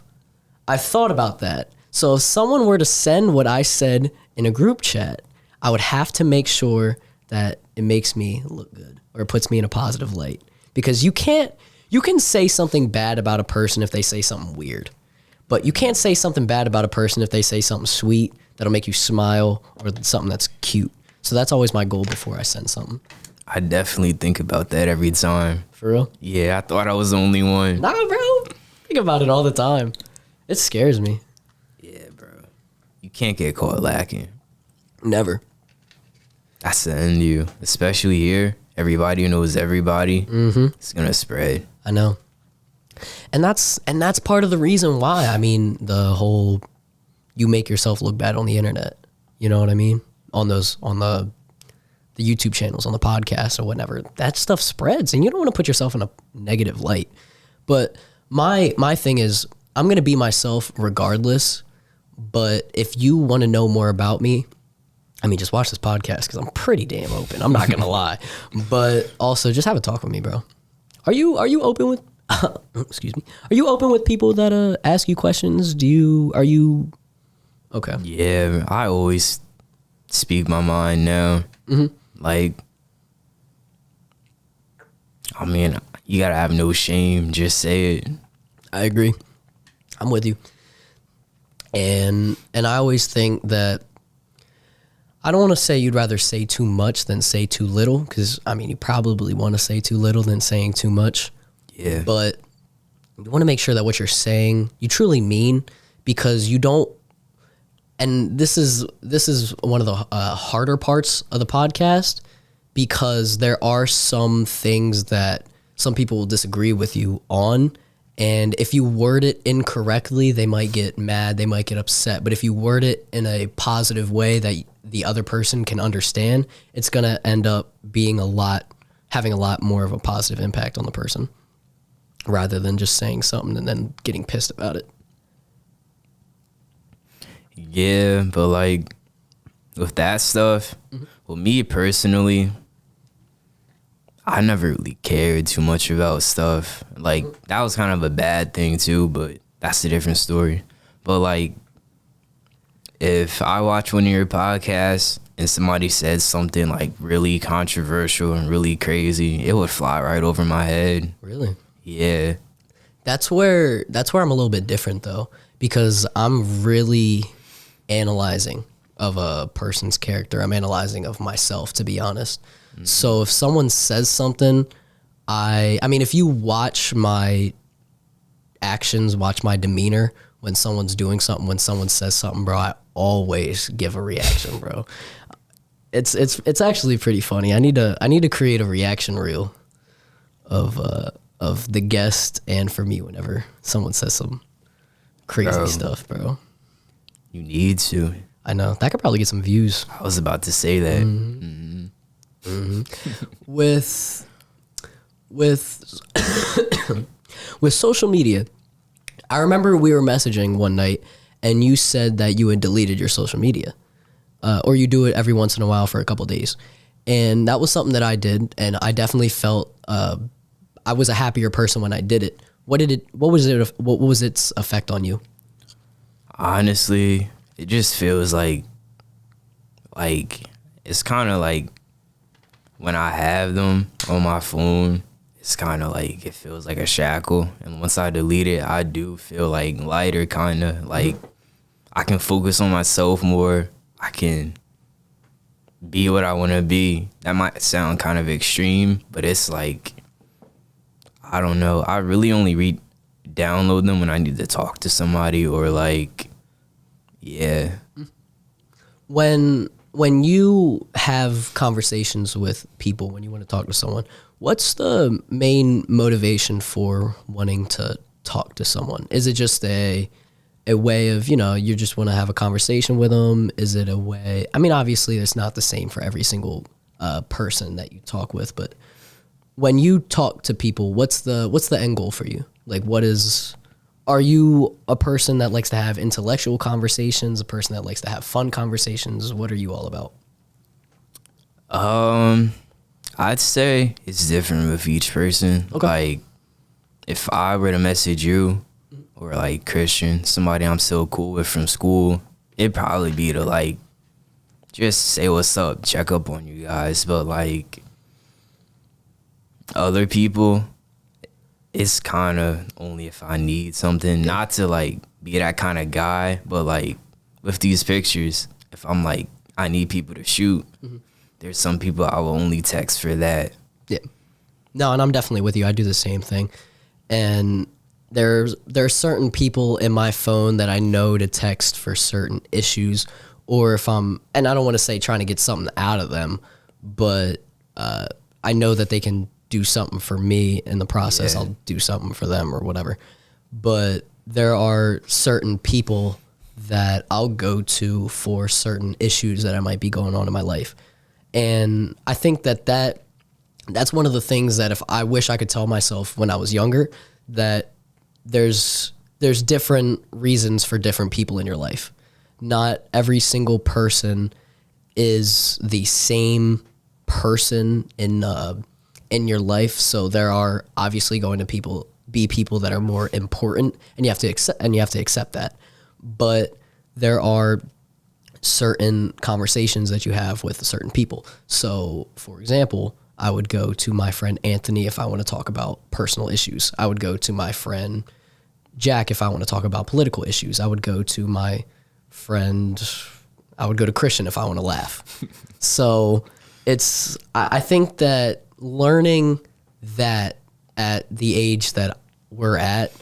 thought about that. So if someone were to send what I said in a group chat, I would have to make sure that it makes me look good or it puts me in a positive light. Because you can say something bad about a person if they say something weird, but you can't say something bad about a person if they say something sweet that'll make you smile or something that's cute. So that's always my goal before I send something. I definitely think about that every time. For real? Yeah, I thought I was the only one. Nah, bro. Think about it all the time. It scares me. Yeah, bro. You can't get caught lacking. Never. That's the end of you. Especially here. Everybody knows everybody. Mm-hmm. It's going to spread. I know. And that's part of the reason why. I mean, the whole you make yourself look bad on the internet. You know what I mean? On the YouTube channels, on the podcast or whatever, that stuff spreads and you don't want to put yourself in a negative light. But my thing is, I'm going to be myself regardless. But if you want to know more about me, I mean, just watch this podcast because I'm pretty damn open. I'm not gonna lie, but also just have a talk with me, bro. Are you open with? Excuse me. Are you open with people that ask you questions? Are you? Okay. Yeah, I always speak my mind now. Like, I mean, you gotta have no shame. Just say it. I agree. I'm with you. And I always think that I don't want to say you'd rather say too much than say too little, because, I mean, you probably want to say too little than saying too much. Yeah. But you want to make sure that what you're saying, you truly mean, because you don't, and this is one of the harder parts of the podcast, because there are some things that some people will disagree with you on. And if you word it incorrectly, they might get mad, they might get upset. But if you word it in a positive way that the other person can understand, it's going to end up being having a lot more of a positive impact on the person, rather than just saying something and then getting pissed about it. Yeah, but like with that stuff, well, me personally, I never really cared too much about stuff. Like, that was kind of a bad thing too, but that's a different story. But like, if I watch one of your podcasts and somebody said something like really controversial and really crazy, it would fly right over my head. Really? Yeah. That's where I'm a little bit different though, because I'm really analyzing of a person's character. I'm analyzing of myself, to be honest. So if someone says something, I mean, if you watch my actions, watch my demeanor when someone's doing something, when someone says something, bro, I always give a reaction, bro. It's actually pretty funny. I need to create a reaction reel of the guest and for me whenever someone says some crazy stuff, bro. You need to. I know. That could probably get some views. I was about to say that. With with social media, I remember we were messaging one night and you said that you had deleted your social media, or you do it every once in a while for a couple days. And that was something that I did, and I definitely felt I was a happier person when I did it. What was its effect on you? Honestly, it just feels like it's kind of like when I have them on my phone, it's kind of like it feels like a shackle. And once I delete it, I do feel like lighter, kind of like I can focus on myself more. I can be what I want to be. That might sound kind of extreme, but it's like, I don't know. I really only download them when I need to talk to somebody or like, yeah. When you have conversations with people, when you want to talk to someone, what's the main motivation for wanting to talk to someone? Is it just a way of, you just want to have a conversation with them? Is it a way? I mean, obviously, it's not the same for every single person that you talk with, but when you talk to people, what's the end goal for you? Like, are you a person that likes to have intellectual conversations, a person that likes to have fun conversations? What are you all about? I'd say it's different with each person. Okay. Like, if I were to message you or like Christian, somebody I'm still cool with from school, it'd probably be to like just say what's up, check up on you guys. But like other people, it's kind of only if I need something, not to like be that kind of guy, but like with these pictures, if I'm like, I need people to shoot, there's some people I will only text for that. Yeah. No, and I'm definitely with you. I do the same thing. And there are certain people in my phone that I know to text for certain issues, or if and I don't want to say trying to get something out of them, but I know that they can do something for me in the process. Yeah. I'll do something for them or whatever. But there are certain people that I'll go to for certain issues that I might be going on in my life. And I think that's one of the things that if I wish I could tell myself when I was younger, that there's different reasons for different people in your life. Not every single person is the same person in your life. So there are obviously going to be people that are more important, and you have to accept that. But there are certain conversations that you have with certain people. So, for example, I would go to my friend Anthony if I want to talk about personal issues. I would go to my friend Jack if I want to talk about political issues. I would go to Christian if I want to laugh. So I think that learning that at the age that we're at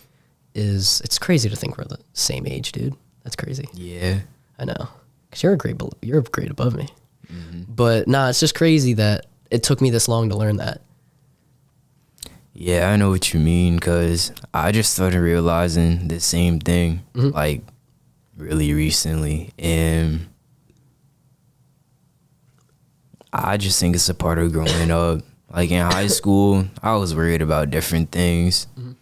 it's crazy to think we're the same age, dude. That's crazy. Yeah. I know. Cause you're a grade above me. Mm-hmm. But it's just crazy that it took me this long to learn that. Yeah, I know what you mean, because I just started realizing the same thing, like, really recently. And I just think it's a part of growing up. Like, in high school, I was worried about different things. Mm-hmm.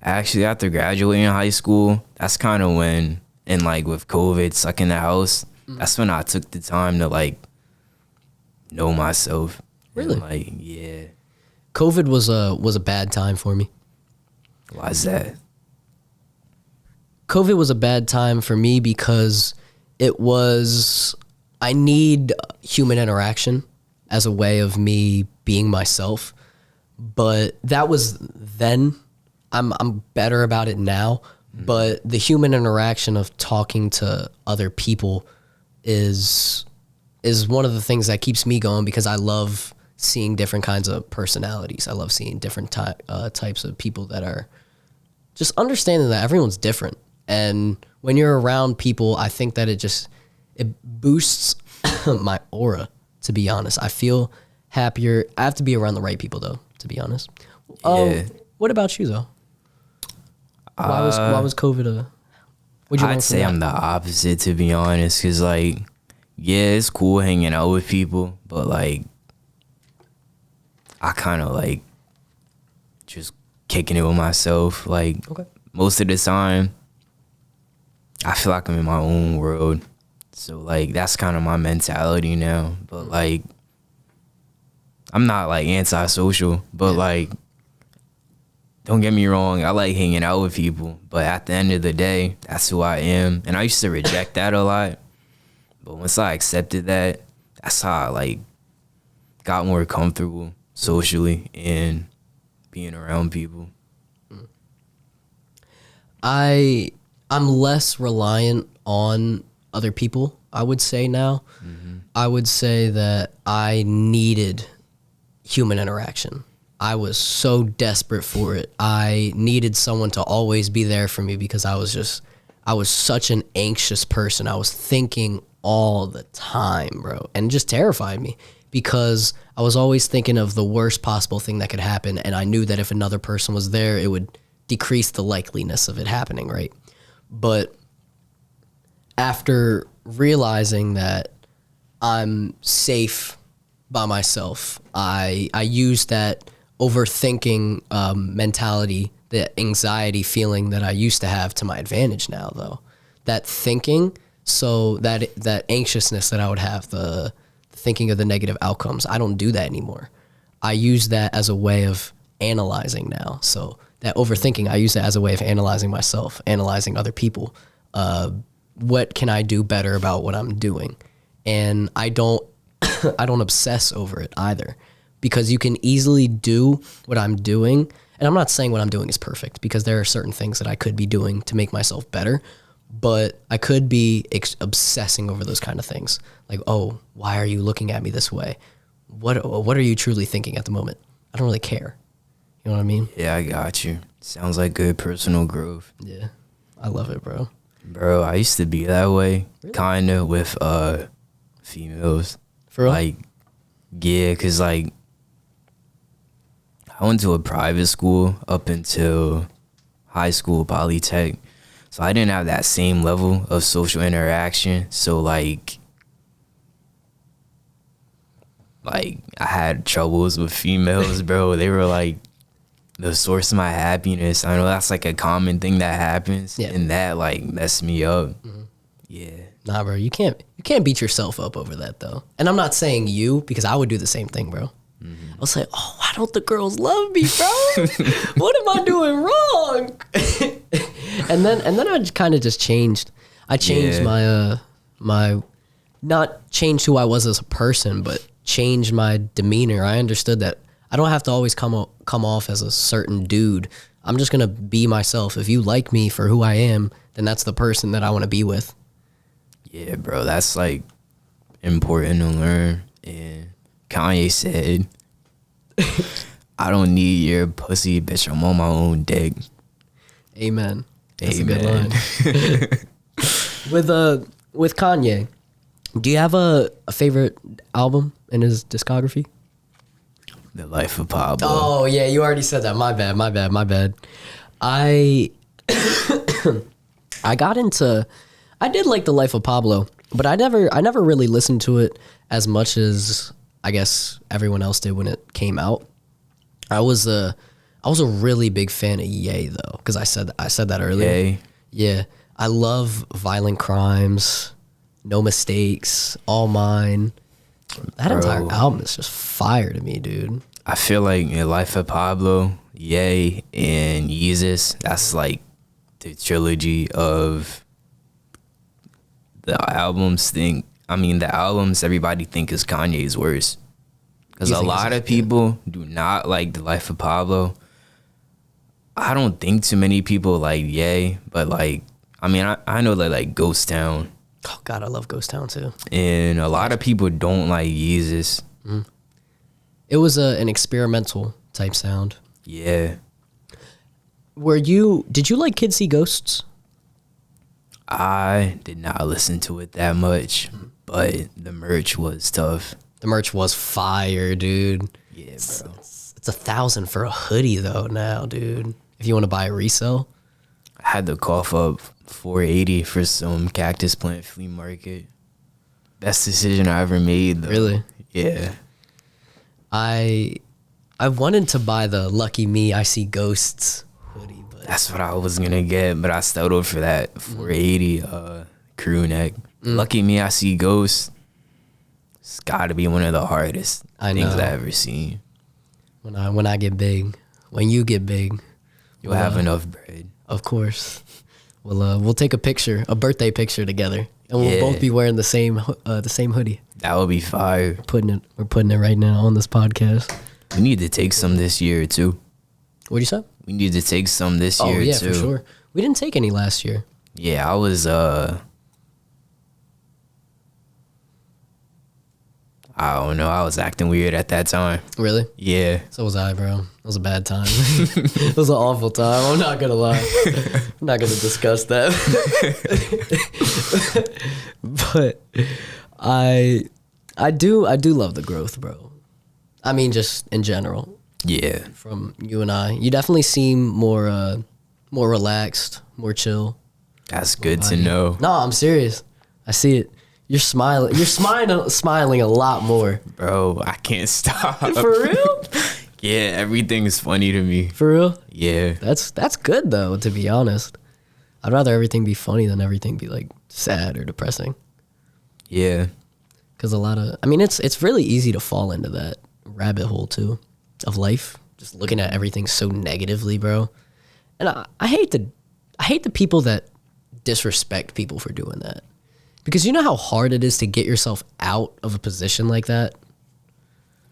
Actually, after graduating high school, that's kind of when, and, like, with COVID stuck in the house, that's when I took the time to, like, know myself. Really? And, like, yeah. COVID was a bad time for me. Why is that? COVID was a bad time for me because I need human interaction as a way of me being myself. But that was then. I'm better about it now. Mm-hmm. But the human interaction of talking to other people is one of the things that keeps me going, because I love seeing different kinds of personalities. I love seeing different types of people that are just understanding that everyone's different. And when you're around people, I think that it boosts my aura, to be honest. I feel happier. I have to be around the right people, though, to be honest. Yeah. What about you, though? Why was COVID I'd say I'm the opposite, to be honest, because, like, yeah, it's cool hanging out with people, but, like, I kind of, like, just kicking it with myself. Like, okay. Most of the time, I feel like I'm in my own world. So, like, that's kind of my mentality now. But, like, I'm not, like, antisocial, but, like, don't get me wrong, I like hanging out with people. But at the end of the day, that's who I am. And I used to reject that a lot. But once I accepted that, that's how I, like, got more comfortable socially and being around people. I'm less reliant on other people, I would say now. Mm-hmm. I would say that I needed human interaction. I was so desperate for it. I needed someone to always be there for me, because I was such an anxious person. I was thinking all the time, bro, and it just terrified me, because I was always thinking of the worst possible thing that could happen, and I knew that if another person was there, it would decrease the likeliness of it happening, right? But after realizing that I'm safe by myself, I use that overthinking mentality, the anxiety feeling that I used to have, to my advantage now, though. That thinking, so that anxiousness that I would have, the thinking of the negative outcomes, I don't do that anymore. I use that as a way of analyzing now. So that overthinking, I use that as a way of analyzing myself, analyzing other people. What can I do better about what I'm doing? And I don't obsess over it either, because you can easily do what I'm doing. And I'm not saying what I'm doing is perfect, because there are certain things that I could be doing to make myself better, but I could be obsessing over those kind of things. Like, oh, why are you looking at me this way? What are you truly thinking at the moment? I don't really care. You know what I mean? Yeah, I got you. Sounds like good personal growth. Yeah, I love it, bro. Bro, I used to be that way, really? Kind of, with females. For real? Like, yeah, because, like, I went to a private school up until high school, Polytech. So I didn't have that same level of social interaction. So, like I had troubles with females, bro. They were, like, the source of my happiness. I know that's, like, a common thing that happens. Yeah. And that, like, messed me up. Mm-hmm. Yeah. Nah, bro, you can't beat yourself up over that though. And I'm not saying you, because I would do the same thing, bro. I was like, oh, why don't the girls love me, bro? What am I doing wrong? and then I kind of just changed. I changed my not changed who I was as a person, but changed my demeanor. I understood that I don't have to always come off as a certain dude. I'm just gonna be myself. If you like me for who I am, then that's the person that I want to be with. Yeah, bro, that's like important to learn. And Kanye said, I don't need your pussy, bitch. I'm on my own dick. Amen. That's Amen. a good line. With Kanye, do you have a favorite album in his discography? The Life of Pablo. Oh yeah, you already said that. My bad. I did like The Life of Pablo, but I never really listened to it as much as I guess everyone else did when it came out. I was a really big fan of Ye though, because I said that earlier. Ye. Yeah, I love Violent Crimes, No Mistakes, All Mine. That entire album is just fire to me, dude. I feel like in Life of Pablo, Ye, and Yeezus, that's like the trilogy of the albums the albums everybody think is Kanye's worst. Because a lot of people do not like The Life of Pablo. I don't think too many people like Ye, but like, I know that like Ghost Town. Oh God, I love Ghost Town too. And a lot of people don't like Yeezus. It was an experimental type sound. Yeah. Did you like Kids See Ghosts? I did not listen to it that much, but the merch was tough. The merch was fire, dude. Yeah, bro. It's $1,000 for a hoodie though now, dude. If you want to buy a resale. I had to cough up $480 for some cactus plant flea market. Best decision I ever made though. Really? Yeah. I wanted to buy the Lucky Me I See Ghosts hoodie, but That's what I was gonna get, but I settled for that $480 crew neck. Lucky Me I See Ghosts. It's gotta be one of the hardest things I've ever seen. When I get big, when you get big, You'll have enough bread. Of course. We'll take a birthday picture together, and we'll both be wearing the same hoodie. That would be fire. We're putting it right now on this podcast. We need to take some this year too. What'd you say? We need to take some this year too. Oh yeah, for sure. We didn't take any last year. Yeah, I was I don't know. I was acting weird at that time. Really? Yeah. So was I, bro. It was a bad time. It was an awful time. I'm not gonna lie. I'm not gonna discuss that. But I do love the growth, bro. I mean, just in general. Yeah. From you and I, you definitely seem more relaxed, more chill. That's good to know. No, I'm serious. I see it. You're smiling. You're smiling a lot more. Bro, I can't stop. For real? Yeah, everything's funny to me. For real? Yeah. That's good though, to be honest. I'd rather everything be funny than everything be like sad or depressing. Yeah. Cuz it's really easy to fall into that rabbit hole too of life, just looking at everything so negatively, bro. And I hate the people that disrespect people for doing that. Because you know how hard it is to get yourself out of a position like that?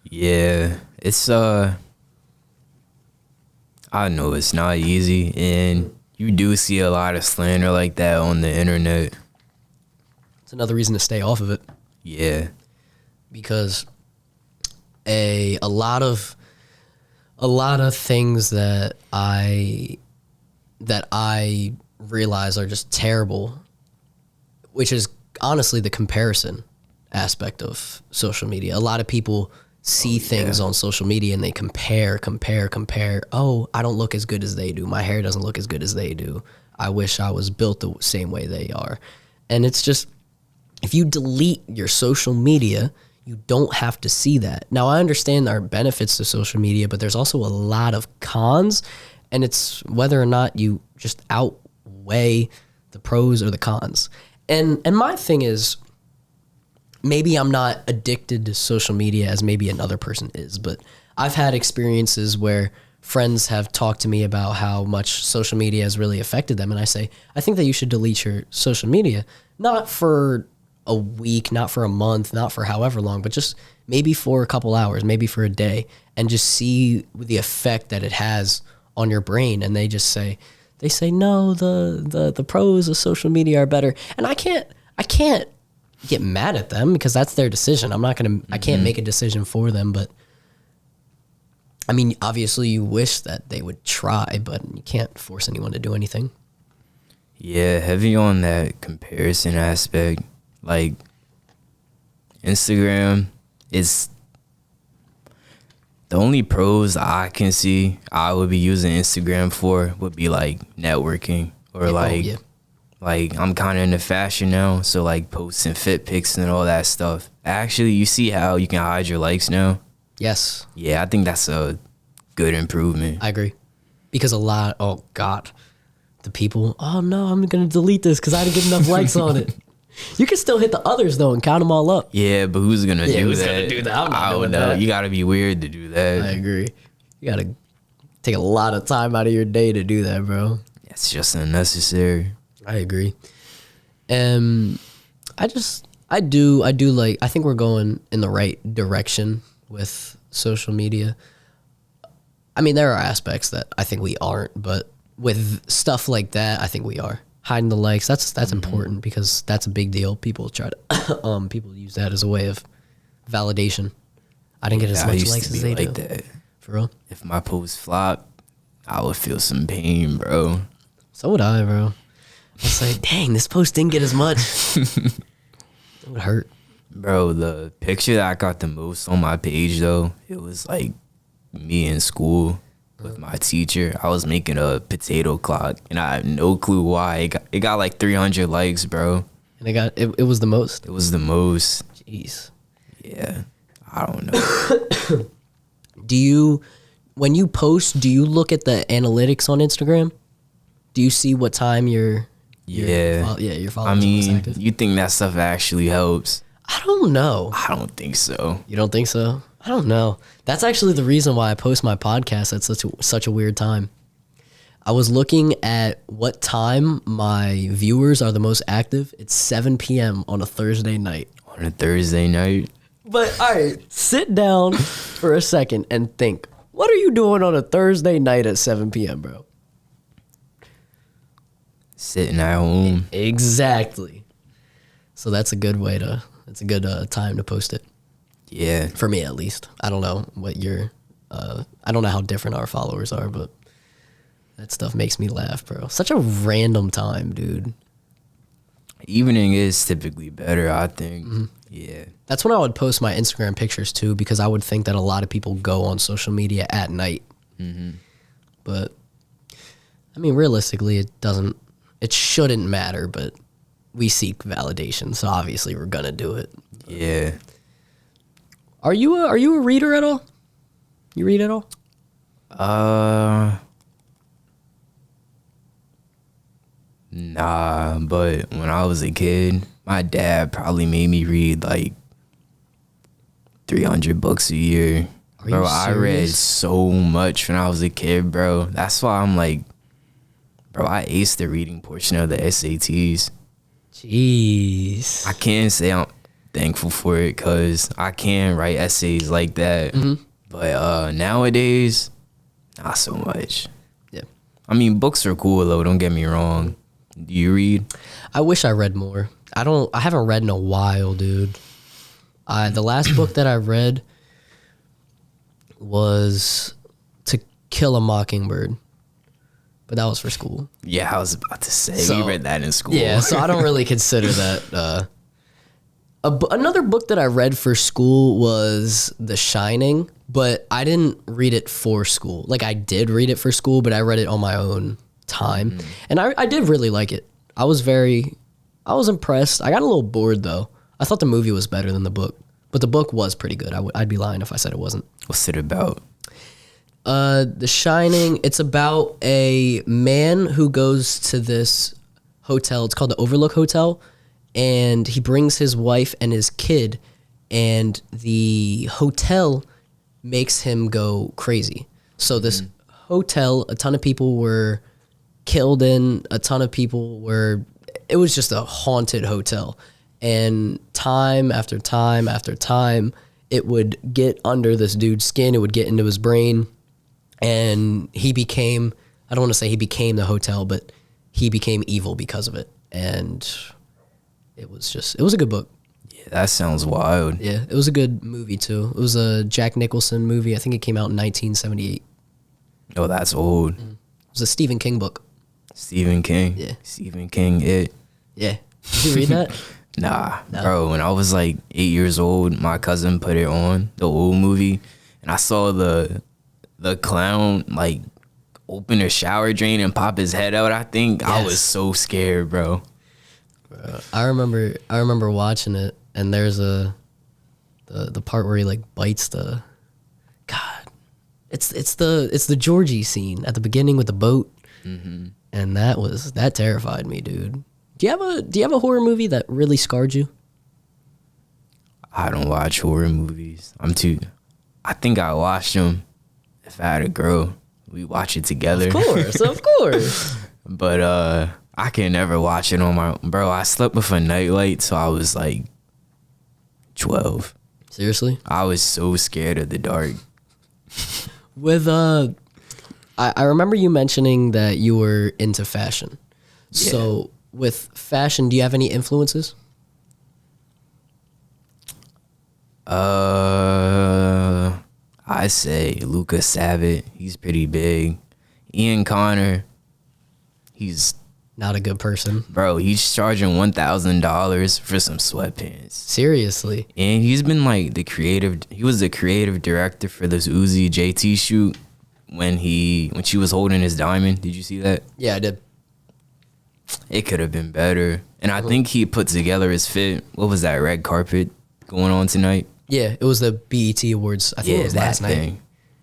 Yeah. It's I know it's not easy, and you do see a lot of slander like that on the internet. It's another reason to stay off of it. Yeah. Because a lot of things that I realize are just terrible, which is honestly the comparison aspect of social media. A lot of people see things on social media and they compare. Oh, I don't look as good as they do. My hair doesn't look as good as they do. I wish I was built the same way they are. And it's just, if you delete your social media, you don't have to see that. Now, I understand there are benefits to social media, but there's also a lot of cons, and it's whether or not you just outweigh the pros or the cons. And my thing is, maybe I'm not addicted to social media as maybe another person is, but I've had experiences where friends have talked to me about how much social media has really affected them. And I say, I think that you should delete your social media, not for a week, not for a month, not for however long, but just maybe for a couple hours, maybe for a day, and just see the effect that it has on your brain. And they say, no, the pros of social media are better. And I can't get mad at them because that's their decision. I can't make a decision for them, but I mean, obviously you wish that they would try, but you can't force anyone to do anything. Yeah, heavy on that comparison aspect. Like, Instagram is the only pros I can see I would be using Instagram for would be like networking or like I'm kind of into fashion now. So like posting fit pics and all that stuff. Actually, you see how you can hide your likes now? Yes. Yeah, I think that's a good improvement. I agree. Because the people, oh no, I'm going to delete this because I didn't get enough likes on it. You can still hit the others though and count them all up. Yeah, but who's gonna do that? Gonna do that? I'm not doing know. that. You gotta be weird to do that. I agree. You gotta take a lot of time out of your day to do that, bro. It's just unnecessary. I agree. I think we're going in the right direction with social media. I mean, there are aspects that I think we aren't, but with stuff like that, I think we are. Hiding the likes, that's important because that's a big deal. People try to people use that as a way of validation. I didn't get as much likes as they do. That. For real. If my post flop, I would feel some pain, bro. So would I, bro. I was like, dang, this post didn't get as much. It would hurt. Bro, the picture that I got the most on my page though, it was like me in school with my teacher. I was making a potato clock and I have no clue why. It got like 300 likes, bro. And it was the most? It was the most. Jeez. Yeah. I don't know. When you post, do you look at the analytics on Instagram? Do you see what time you're following? I mean, you think that stuff actually helps? I don't know. I don't think so. You don't think so? I don't know. That's actually the reason why I post my podcast at such a weird time. I was looking at what time my viewers are the most active. It's 7 p.m. on a Thursday night. On a Thursday night? But, all right, sit down for a second and think. What are you doing on a Thursday night at 7 p.m., bro? Sitting at home. Exactly. So that's a good time to post it. Yeah. For me, at least. I don't know what I don't know how different our followers are, but that stuff makes me laugh, bro. Such a random time, dude. Evening is typically better, I think. Mm-hmm. Yeah. That's when I would post my Instagram pictures, too, because I would think that a lot of people go on social media at night. Mm-hmm. But, I mean, realistically, it shouldn't matter, but we seek validation, so obviously we're going to do it. Yeah. Are you a reader at all? You read at all? Nah, but when I was a kid, my dad probably made me read like 300 books a year. Bro, I read so much when I was a kid, bro. That's why I'm like, bro, I aced the reading portion of the SATs. Jeez. I can't say I'm thankful for it because I can write essays like that. Mm-hmm. But nowadays, not so much. Yeah. I mean, books are cool though, don't get me wrong. Do you read? I wish I read more. I haven't read in a while, dude. The last book that I read was To Kill a Mockingbird. But that was for school. Yeah, I was about to say, we read that in school. Yeah, so I don't really consider that. Another book that I read for school was The Shining, but I didn't read it for school. Like, I did read it for school, but I read it on my own time. Mm. And I did really like it. I was impressed. I got a little bored, though. I thought the movie was better than the book. But the book was pretty good. I'd be lying if I said it wasn't. What's it about? The Shining, it's about a man who goes to this hotel. It's called the Overlook Hotel. and he brings his wife and his kid, and the hotel makes him go crazy. So this hotel, a ton of people were killed in, a ton of people were, it was just a haunted hotel. And time after time after time, it would get under this dude's skin, it would get into his brain, and he became, I don't want to say he became the hotel, but he became evil because of it. And it was a good book. Yeah, that sounds wild. Yeah, it was a good movie too. It was a Jack Nicholson movie. I think it came out in 1978. Oh, that's old. It was a Stephen King book. Stephen King? Yeah. Stephen King, it. Yeah. Did you read that? Nah, bro. When I was like 8 years old, my cousin put it on, the old movie, and I saw the clown like open a shower drain and pop his head out. I think I was so scared, bro. I remember watching it, and there's the part where he like bites the, God, it's the Georgie scene at the beginning with the boat, and that terrified me, dude. Do you have a horror movie that really scarred you? I don't watch horror movies. I think I watched them if I had a girl. We watch it together. Of course. But I can never watch it on my, bro. I slept with a nightlight, so I was like 12. Seriously? I was so scared of the dark. With I remember you mentioning that you were into fashion. Yeah. So with fashion, do you have any influences? I say Lucas Savitt. He's pretty big. Ian Connor. He's Not a good person. bro. He's charging $1,000 for some sweatpants. Seriously. And he's been like he was the creative director for this Uzi JT shoot when she was holding his diamond. Did you see that? Yeah, I did. It could have been better. And I think he put together his fit. What was that red carpet going on tonight? Yeah, it was the BET Awards. I think it was last night.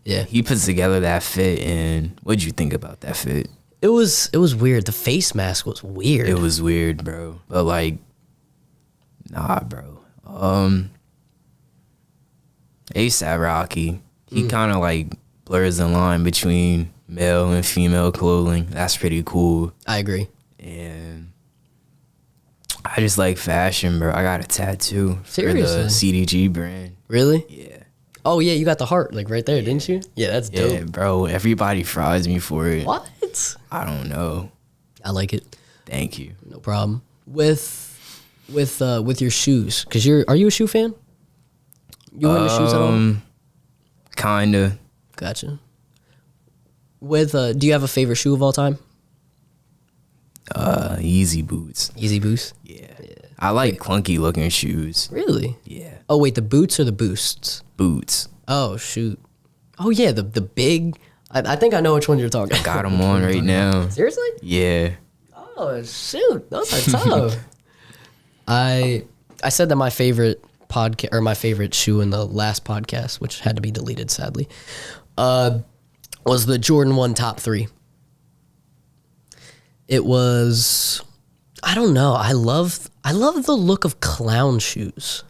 Yeah. He put together that fit, and what'd you think about that fit? It was weird. The face mask was weird. It was weird, bro. But like, nah, bro. ASAP Rocky, he kind of like blurs the line between male and female clothing. That's pretty cool. I agree. And I just like fashion, bro. I got a tattoo Seriously? for the CDG brand. Really? Yeah. Oh yeah, you got the heart like right there, didn't you? Yeah, that's dope. Yeah, bro. Everybody fries me for it. What? I don't know. I like it. Thank you. No problem. With your shoes, cause are you a shoe fan? You into shoes at all? Kinda. Gotcha. With do you have a favorite shoe of all time? Yeezy boots. Yeezy Boost. Yeah. I like clunky looking shoes. Really? Yeah. Oh wait, the boots or the boosts? Boots. Oh shoot. Oh yeah, the big. I think I know which one you're talking about. Got them on right now. Seriously? Yeah. Oh shoot, those are tough. I said that my favorite podcast or my favorite shoe in the last podcast, which had to be deleted sadly, was the Jordan 1 Top 3. It was, I don't know. I love the look of clown shoes.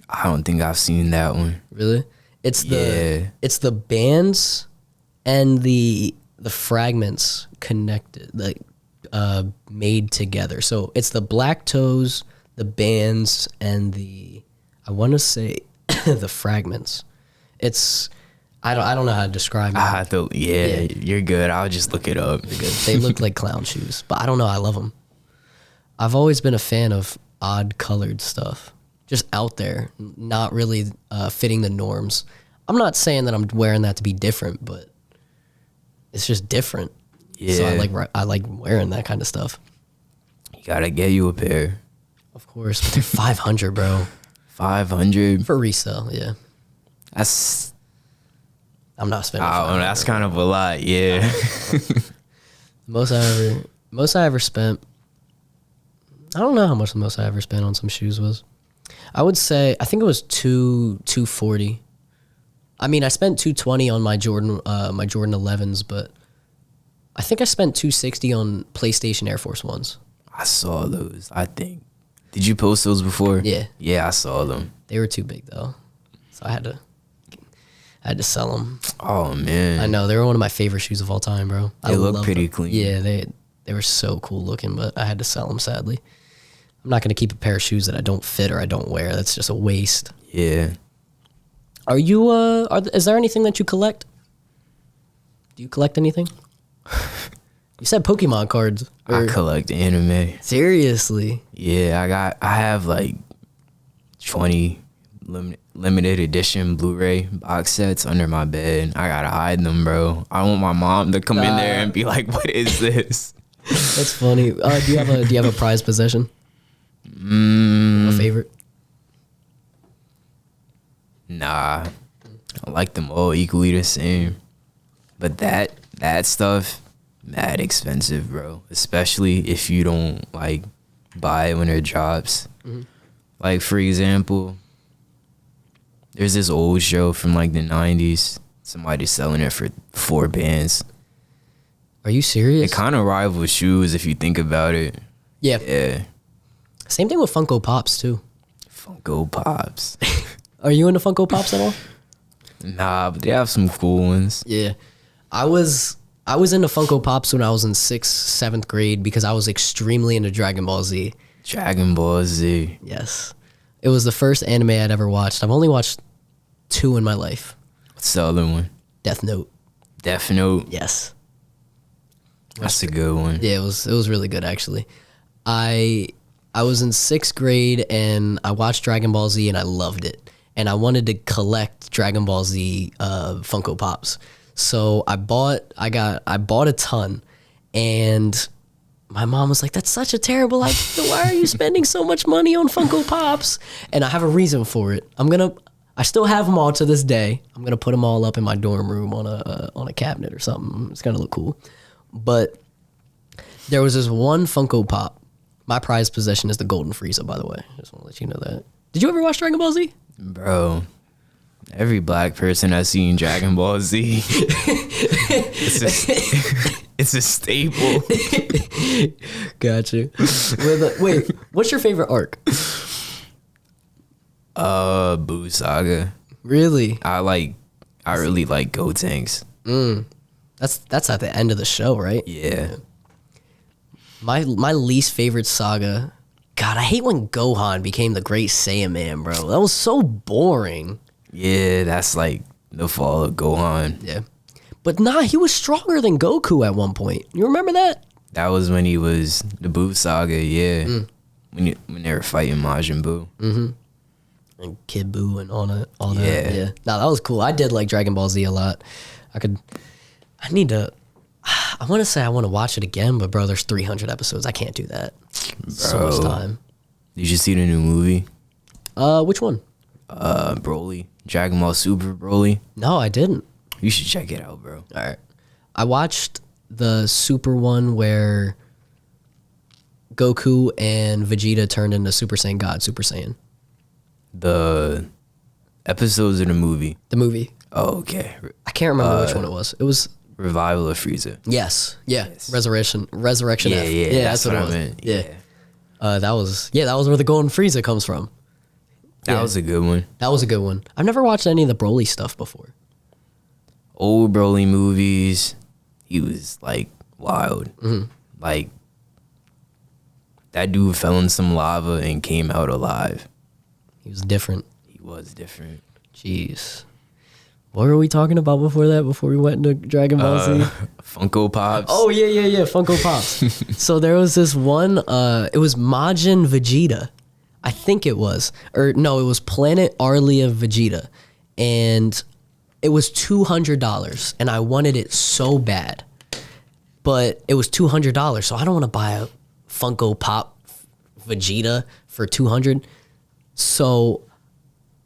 I don't think I've seen that one. Really? It's the bands and the fragments connected, like made together. So it's the black toes, the bands, and I want to say the fragments. It's I don't know how to describe it. I have to. Yeah, you're good. I'll just look it up. They look like clown shoes, but I don't know. I love them. I've always been a fan of odd colored stuff, just out there, not really fitting the norms. I'm not saying that I'm wearing that to be different, but it's just different. Yeah. So I like wearing that kind of stuff. You gotta get you a pair. Of course, but they're 500, bro. 500 For resale. Yeah, That's I'm not spending. that's kind of a lot. Yeah. Most I ever spent. I don't know how much the most I ever spent on some shoes was. I would say I think it was $240. I mean, I spent $220 on my Jordan 11s, but I think I spent $260 on PlayStation Air Force Ones. I saw those. I think Did you post those before? Yeah. Yeah, I saw them. They were too big though, so I had to sell them. Oh man, I know, they were one of my favorite shoes of all time, bro. They look pretty clean. Yeah, they were so cool looking, but I had to sell them sadly. I'm not gonna keep a pair of shoes that I don't fit or I don't wear. That's just a waste. Yeah. Are you is there anything that you collect? Do you collect anything? You said Pokemon cards. I collect anime. Seriously? Yeah, I have like 20 limited edition Blu-ray box sets under my bed. I gotta hide them, bro. I want my mom to come in there and be like, "What is this?" That's funny. Do you have a prized possession? A favorite? Nah, I like them all equally the same. But that stuff, mad expensive, bro. Especially if you don't like buy it when it drops. Like for example, there's this old show from like the 90s. Somebody's selling it for 4 bands. Are you serious? It kind of rivals shoes if you think about it. Yeah. Yeah. Same thing with Funko Pops too. Funko Pops. Are you into Funko Pops at all? Nah, but they have some cool ones. Yeah. I was into Funko Pops when I was in 6th, 7th grade because I was extremely into Dragon Ball Z. Dragon Ball Z. Yes. It was the first anime I'd ever watched. I've only watched 2 in my life. What's the other one? Death Note. Death Note. Yes. That's a good one. Yeah, it was really good actually. I was in 6th grade and I watched Dragon Ball Z and I loved it. And I wanted to collect Dragon Ball Z Funko Pops. So I bought a ton, and my mom was like, "That's such a terrible idea. Why are you spending so much money on Funko Pops?" And I have a reason for it. I still have them all to this day. I'm gonna put them all up in my dorm room on a cabinet or something. It's gonna look cool. But there was this one Funko Pop. My prized possession is the Golden Frieza, by the way. Just want to let you know that. Did you ever watch Dragon Ball Z? Bro, every black person that's seen Dragon Ball Z, it's a staple. Gotcha. Wait, what's your favorite arc? Boo Saga. Really? I really like Gotenks. That's at the end of the show, right? Yeah. My least favorite saga. God, I hate when Gohan became the Great Saiyan Man, bro. That was so boring. Yeah, that's like the fall of Gohan. Yeah. But nah, he was stronger than Goku at one point. You remember that? That was when he was the Boo Saga, yeah. When they were fighting Majin Buu. And Kid Buu and all that. Yeah. Yeah. Nah, that was cool. I did like Dragon Ball Z a lot. I want to say I want to watch it again, but bro, there's 300 episodes. I can't do that. So much time. Did you see the new movie? Which one? Broly. Dragon Ball Super Broly. No, I didn't. You should check it out, bro. All right. I watched the Super one where Goku and Vegeta turned into Super Saiyan God, Super Saiyan. The episodes of the movie. The movie. Oh, okay. I can't remember which one it was. It was Revival of Frieza. yes. Yes. Resurrection Yeah, F. yeah, that's what I it was. meant. Yeah. That was where the Golden Frieza comes from. That was a good one. That was a good one. I've never watched any of the Broly stuff before. Old Broly movies, he was like wild. Like that dude fell in some lava and came out alive. He was different. He was different. Jeez. What were we talking about before that? Before we went into Dragon Ball Z? Funko Pops. Oh, yeah. Funko Pops. So there was this one, it was Majin Vegeta. I think it was. Or no, it was Planet Arlia Vegeta. And it was $200. And I wanted it so bad. But it was $200. So I don't want to buy a Funko Pop Vegeta for $200. So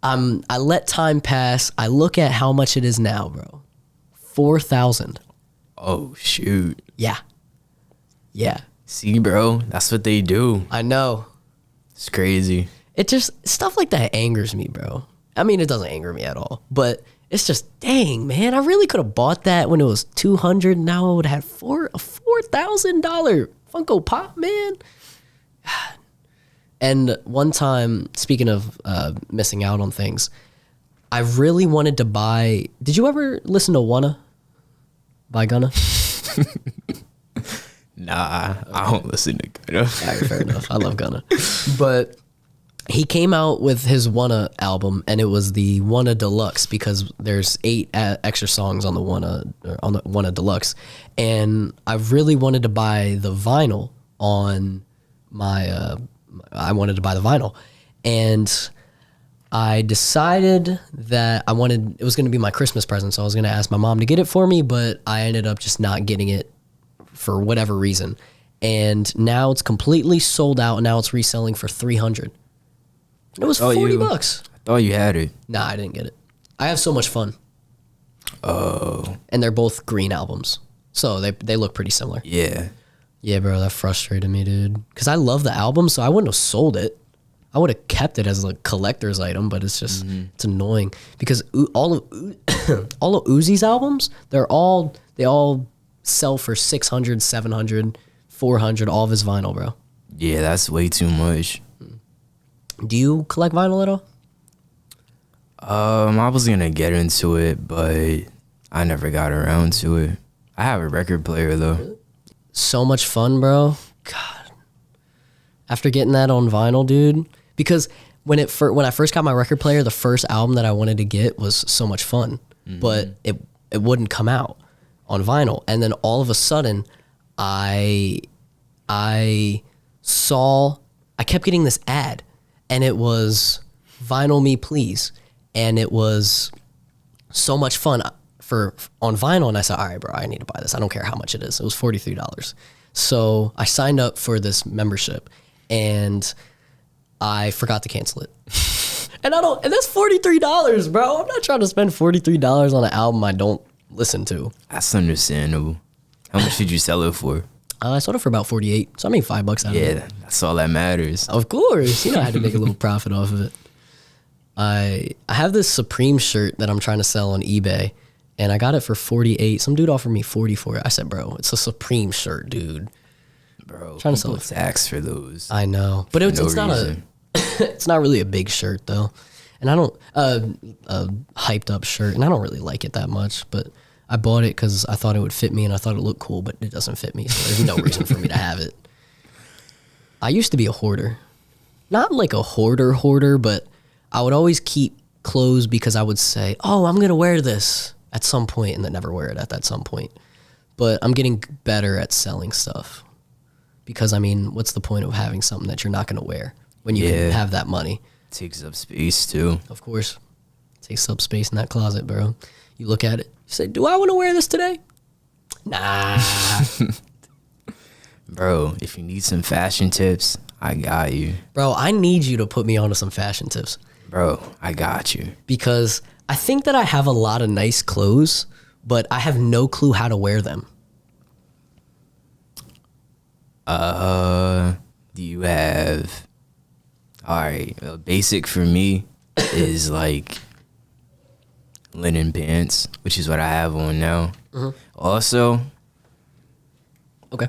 I let time pass. I look at how much it is now, bro. $4,000. Oh shoot. Yeah. See, bro, that's what they do. I know. It's crazy. It just, stuff like that angers me, bro. I mean, it doesn't anger me at all, but it's just, dang, man, I really could have bought that when it was $200. Now I would have a $4,000 Funko Pop, man. And one time, speaking of missing out on things, I really wanted to buy. Did you ever listen to Wanna by Gunna? Nah, I don't listen to Gunna. All right, fair enough. I love Gunna. But he came out with his Wanna album, and it was the Wanna Deluxe because there's 8 extra songs on the Wanna Deluxe. And I really wanted to buy the vinyl on my I wanted to buy the vinyl, and I decided that it was going to be my Christmas present, so I was going to ask my mom to get it for me, but I ended up just not getting it for whatever reason. And now it's completely sold out, and now it's reselling for $300. It was $40. I thought you had it. Nah, I didn't get it. I have So Much Fun. Oh. And they're both green albums, so they look pretty similar. Yeah. Yeah, bro, that frustrated me, dude. Because I love the album, so I wouldn't have sold it. I would have kept it as a collector's item, but it's just, it's annoying. Because all of Uzi's albums, they all sell for $600, $700, $400, all of his vinyl, bro. Yeah, that's way too much. Do you collect vinyl at all? I was going to get into it, but I never got around to it. I have a record player, though. So much fun, bro. God. After getting that on vinyl, dude, because when I first got my record player, the first album that I wanted to get was So Much Fun, but it wouldn't come out on vinyl. And then all of a sudden, I kept getting this ad, and it was Vinyl Me Please, and it was So Much Fun on vinyl, and I said, all right, bro, I need to buy this. I don't care how much it is. It was $43. So I signed up for this membership, and I forgot to cancel it. and that's $43, bro. I'm not trying to spend $43 on an album I don't listen to. That's understandable. How much did you sell it for? I sold it for about $48, so I made $5 out of it. Yeah, that's all that matters. Of course. I had to make a little profit off of it. I have this Supreme shirt that I'm trying to sell on eBay, and I got it for $48. Some dude offered me $40 for it. I said, bro, it's a Supreme shirt, dude. Bro, Trying to sell it. Tax for those. I know, but it's not it's not really a big shirt though, and I don't a hyped up shirt, and I don't really like it that much. But I bought it because I thought it would fit me, and I thought it looked cool, but it doesn't fit me, so there's no reason for me to have it. I used to be a hoarder, not like a hoarder, but I would always keep clothes because I would say, oh, I'm gonna wear this at some point, and then never wear it at that some point. But I'm getting better at selling stuff. Because, I mean, what's the point of having something that you're not going to wear when you can have that money? It takes up space, too. Of course. It takes up space in that closet, bro. You look at it, you say, do I want to wear this today? Nah. Bro, if you need some fashion tips, I got you. Bro, I need you to put me onto some fashion tips. Bro, I got you. Because I think that I have a lot of nice clothes, but I have no clue how to wear them. Do you have... Alright, basic for me is like linen pants, which is what I have on now. Mm-hmm. Also... Okay.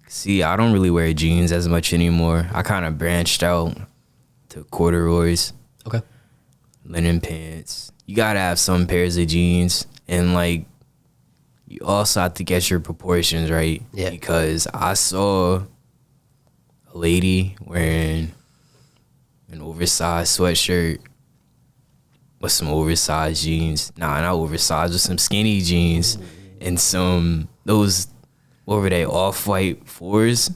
See, I don't really wear jeans as much anymore. I kind of branched out to corduroys. Okay. Linen pants. You gotta have some pairs of jeans, and like you also have to get your proportions right. Yeah. Because I saw a lady wearing an oversized sweatshirt with some oversized jeans. Nah, not oversized, with some skinny jeans and some those, what were they, off-white 4s?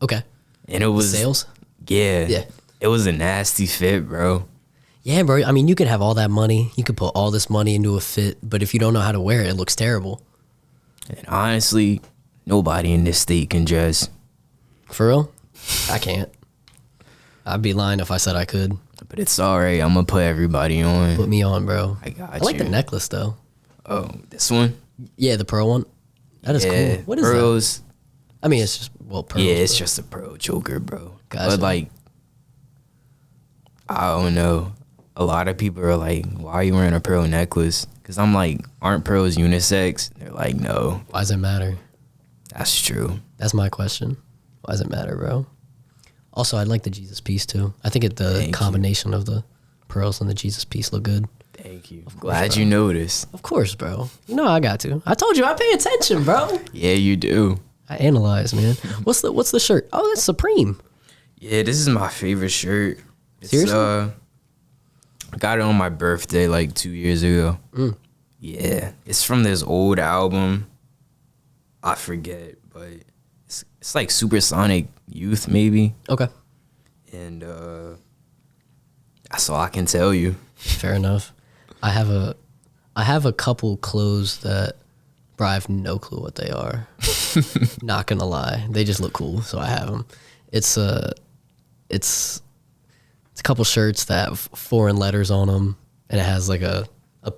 Okay. And it was sales? Yeah. Yeah. It was a nasty fit, bro. Yeah, bro. I mean, you could have all that money. You could put all this money into a fit, but if you don't know how to wear it, it looks terrible. And honestly, nobody in this state can dress. For real? I can't. I'd be lying if I said I could. But it's all right. I'm going to put everybody on. Put me on, bro. I got you. I like the necklace, though. Oh, this one? Yeah, the pearl one. That is cool. What is pearls, that? I mean, it's just, well, pearls. Yeah, it's just a pearl choker, bro. Gotcha. But, like, I don't know. A lot of people are like, why are you wearing a pearl necklace? Because I'm like, aren't pearls unisex? They're like, no. Why does it matter? That's true. That's my question. Why does it matter, bro? Also, I like the Jesus piece too. I think the combination of the pearls and the Jesus piece look good. Thank you. Glad you noticed. Of course, bro. You know I got to. I told you I pay attention, bro. Yeah, you do. I analyze, man. What's the shirt? Oh, that's Supreme. Yeah, this is my favorite shirt. Seriously? I got it on my birthday like 2 years ago. Yeah, it's from this old album. I forget, but it's like Supersonic Youth, maybe. Okay. And that's all I can tell you. Fair enough. I have a couple clothes that, bro, I have no clue what they are. Not gonna lie, they just look cool, so I have them. It's a couple shirts that have foreign letters on them, and it has like a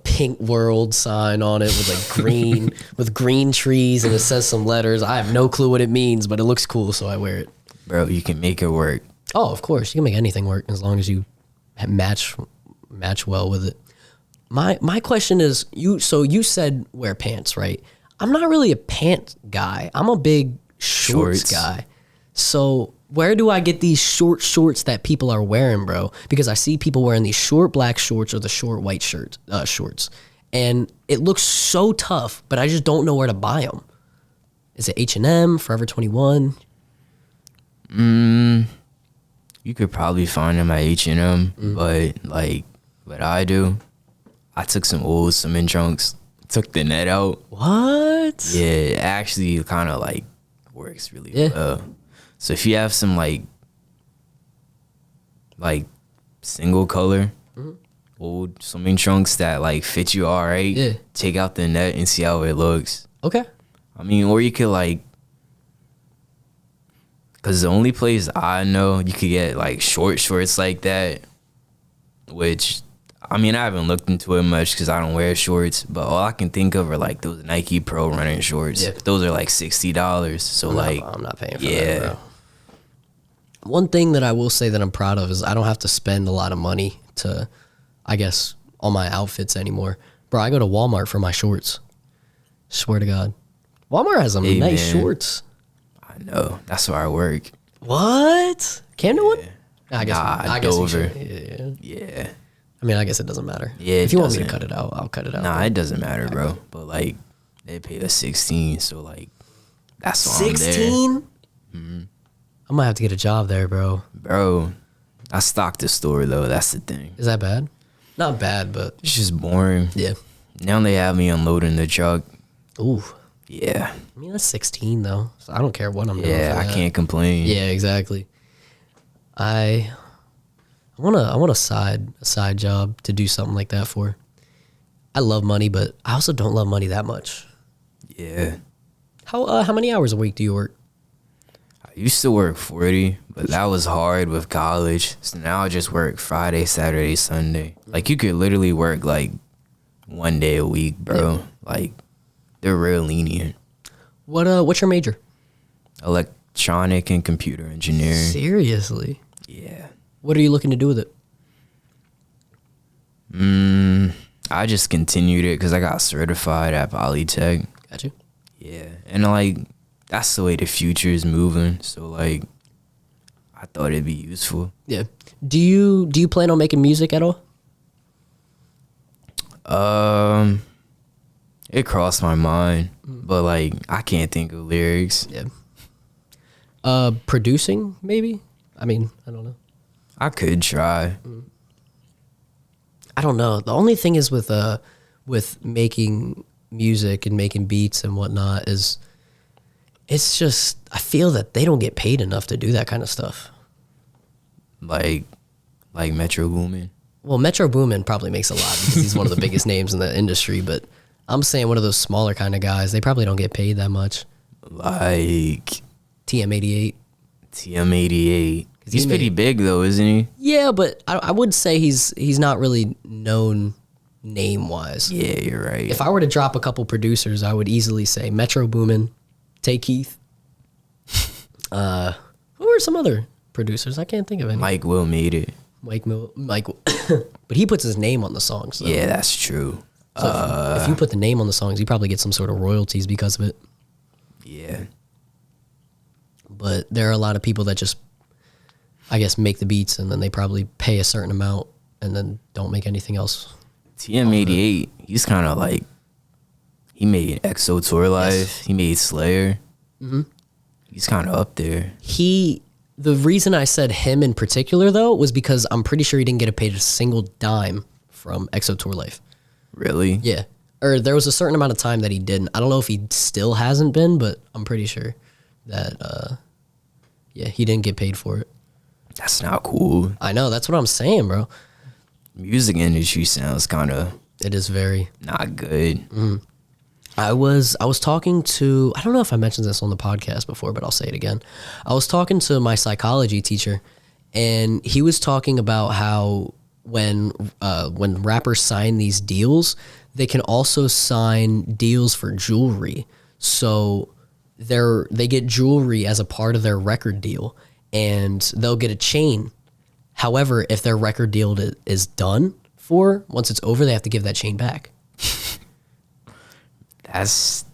pink world sign on it with like green with green trees, and it says some letters. I have no clue what it means, but it looks cool, so I wear it. Bro, you can make it work. Oh, of course, you can make anything work as long as you match well with it. My question is, you said wear pants, right? I'm not really a pant guy. I'm a big shorts guy. So where do I get these short shorts that people are wearing, bro? Because I see people wearing these short black shorts or the short white shorts. And it looks so tough, but I just don't know where to buy them. Is it H&M, Forever 21? You could probably find them at H&M, but like what I do, I took some old cement trunks, took the net out. What? Yeah, it actually kind of like works really well. So if you have some like single color old swimming trunks that like fit you all right, take out the net and see how it looks. Okay. I mean, or you could like, because the only place I know you could get like short shorts like that, which I mean, I haven't looked into it much because I don't wear shorts, but all I can think of are like those Nike Pro running shorts. Yeah. Those are like $60. So I'm not paying for that, bro. One thing that I will say that I'm proud of is I don't have to spend a lot of money to, I guess, on my outfits anymore. Bro, I go to Walmart for my shorts. Swear to God. Walmart has some nice shorts. I know. That's where I work. What? Camden one? I guess. I guess Dover. Yeah. I mean, I guess it doesn't matter. Yeah, if you want me to cut it out, I'll cut it out. Nah, bro. It doesn't matter, bro. But like, they pay us 16, so like, that's why 16? I'm there. I might have to get a job there, bro. Bro, I stocked the store though. That's the thing. Is that bad? Not bad, but it's just boring. Yeah. Now they have me unloading the truck. Ooh. Yeah. I mean, that's 16 though, so I don't care what I'm doing. Yeah, I can't complain. Yeah, exactly. I want a side job to do something like that for. I love money, but I also don't love money that much. Yeah. How many hours a week do you work? I used to work 40, but that was hard with college. So now I just work Friday, Saturday, Sunday. Like you could literally work like 1 day a week, bro. Yeah. Like they're real lenient. What's your major? Electronic and computer engineering. Seriously? Yeah. What are you looking to do with it? I just continued it because I got certified at Polytech. Got you. Yeah, and like that's the way the future is moving. So like, I thought it'd be useful. Yeah. Do you plan on making music at all? It crossed my mind, but like I can't think of lyrics. Yeah. Producing maybe? I mean, I don't know. I could try. I don't know. The only thing is with making music and making beats and whatnot is it's just I feel that they don't get paid enough to do that kind of stuff. Like Metro Boomin. Well, Metro Boomin probably makes a lot because he's one of the biggest names in the industry, but I'm saying one of those smaller kind of guys, they probably don't get paid that much. Like TM88. TM88. He's pretty big though, isn't he? Yeah, but I would say he's not really known name wise. Yeah, you're right. If I were to drop a couple producers, I would easily say Metro Boomin, Tay Keith. Who are some other producers? I can't think of any. Mike Will made it. Mike, but he puts his name on the songs. Though. Yeah, that's true. So if you put the name on the songs, you probably get some sort of royalties because of it. Yeah. But there are a lot of people that just I guess, make the beats, and then they probably pay a certain amount and then don't make anything else. TM88, he's kind of like, he made EXO Tour Life. Yes. He made Slayer. Mm-hmm. He's kind of up there. The reason I said him in particular, though, was because I'm pretty sure he didn't get paid a single dime from EXO Tour Life. Really? Yeah. Or there was a certain amount of time that he didn't. I don't know if he still hasn't been, but I'm pretty sure that, he didn't get paid for it. That's not cool. I know. That's what I'm saying, bro. Music industry sounds kind of... It is very... not good. Mm-hmm. I was talking to, I don't know if I mentioned this on the podcast before, but I'll say it again. I was talking to my psychology teacher, and he was talking about how when rappers sign these deals, they can also sign deals for jewelry. So they get jewelry as a part of their record deal, and they'll get a chain. However, if their record deal is done for, once it's over, they have to give that chain back. That's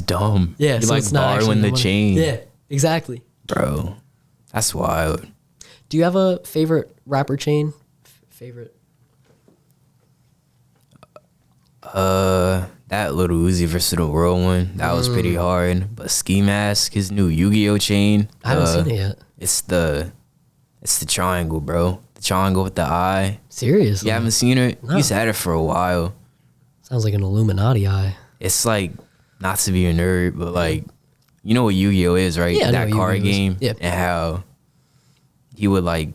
dumb. Yeah, you're so like it's not borrowing the chain. Yeah, exactly. Bro, that's wild. Do you have a favorite rapper chain? Favorite? That Little Uzi versus the World one, that was pretty hard. But Ski Mask, his new Yu-Gi-Oh chain. I haven't seen it yet. It's the triangle, bro. The triangle with the eye. Seriously? You haven't seen it? No. He's had it for a while. Sounds like an Illuminati eye. It's like, not to be a nerd, but like, you know what Yu-Gi-Oh is, right? Yeah, that card game. Yeah. And how he would like,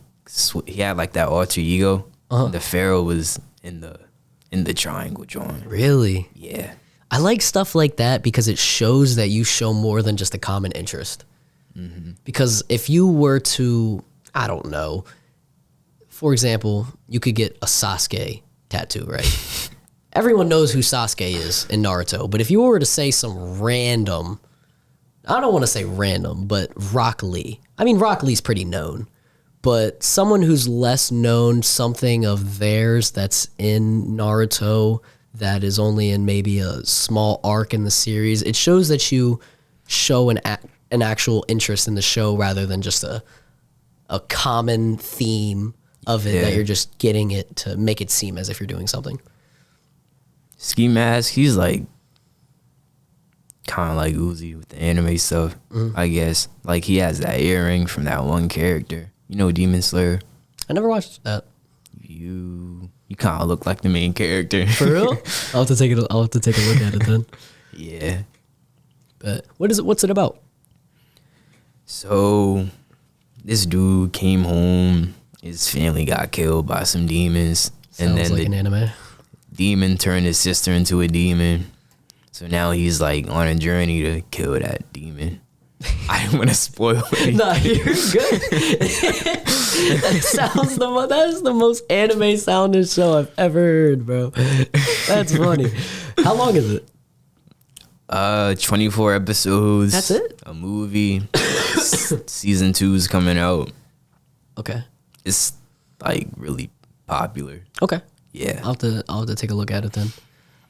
he had like that alter ego. Uh-huh. The Pharaoh was in the triangle drawing. Really? Yeah. I like stuff like that because it shows that you show more than just a common interest. Mm-hmm. Because if you were to, I don't know, for example, you could get a Sasuke tattoo, right? Everyone knows who Sasuke is in Naruto, but if you were to say some random, I don't want to say random, but Rock Lee. I mean, Rock Lee's pretty known, but someone who's less known, something of theirs that's in Naruto that is only in maybe a small arc in the series, it shows that you show an actual interest in the show rather than just a common theme of it that you're just getting it to make it seem as if you're doing something. Ski Mask, he's like kind of like Uzi with the anime stuff, I guess. Like he has that earring from that one character. You know Demon Slayer? I never watched that. You kind of look like the main character. For real? I'll have to take a look at it then. Yeah. But what's it about? So this dude came home, his family got killed by some demons. Sounds and then like an anime. Demon turned his sister into a demon. So now he's like on a journey to kill that demon. I don't want to spoil it. Nah, you're good. That is the most anime sounding show I've ever heard, bro. That's funny. How long is it? 24 episodes. That's it? A movie. Season 2 is coming out. Okay. It's like really popular. Okay. Yeah. I'll have to take a look at it then.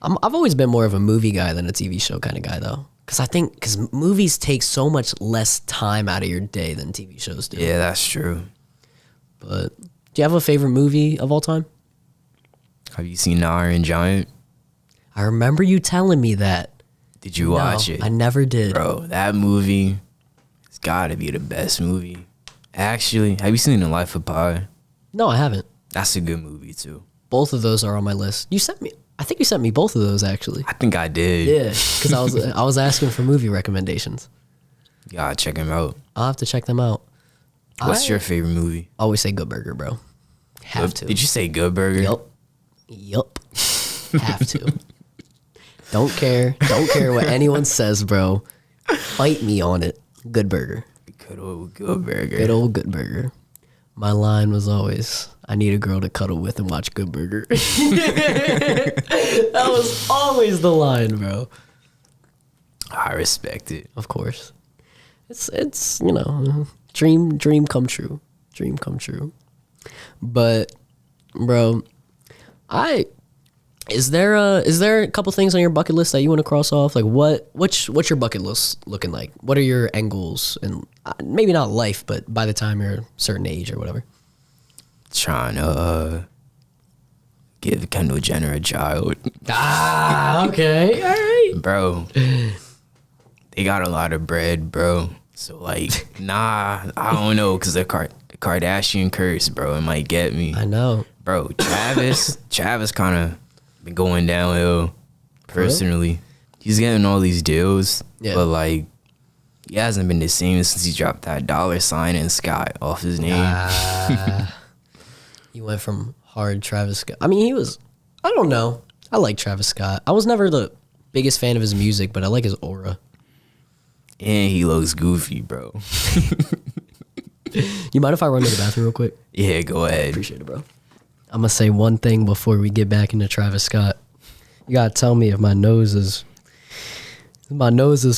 I've always been more of a movie guy than a TV show kind of guy though. Because movies take so much less time out of your day than TV shows do. Yeah, that's true. But do you have a favorite movie of all time? Have you seen The Iron Giant? I remember you telling me that. Did you watch it? I never did. Bro, that movie has got to be the best movie. Actually, have you seen The Life of Pi? No, I haven't. That's a good movie too. Both of those are on my list. I think you sent me both of those actually. I think I did. Yeah, because I was asking for movie recommendations. You gotta check them out. I'll have to check them out. What's your favorite movie? Always say Good Burger, bro. Have to. Did you say Good Burger? Yup. Have to. Don't care what anyone says, bro. Fight me on it. Good Burger. Good old Good Burger. Good old Good Burger. My line was always, I need a girl to cuddle with and watch Good Burger. That was always the line, bro. I respect it. Of course. It's dream come true. Dream come true. But, bro, I Is there a couple things on your bucket list that you want to cross off? Like what's your bucket list looking like? What are your end goals? And maybe not life, but by the time you're a certain age or whatever. Trying to give Kendall Jenner a child. Ah, okay, all right, bro. They got a lot of bread, bro. So like, nah, I don't know, cause the Kardashian curse, bro. It might get me. I know, bro. Travis kind of been going downhill personally. He's getting all these deals, but like, he hasn't been the same since he dropped that $sign in Sky off his name. He went from hard Travis Scott. I mean, I don't know. I like Travis Scott. I was never the biggest fan of his music, but I like his aura. And he looks goofy, bro. You mind if I run to the bathroom real quick? Yeah, go ahead. Appreciate it, bro. I'm going to say one thing before we get back into Travis Scott. You got to tell me if my nose is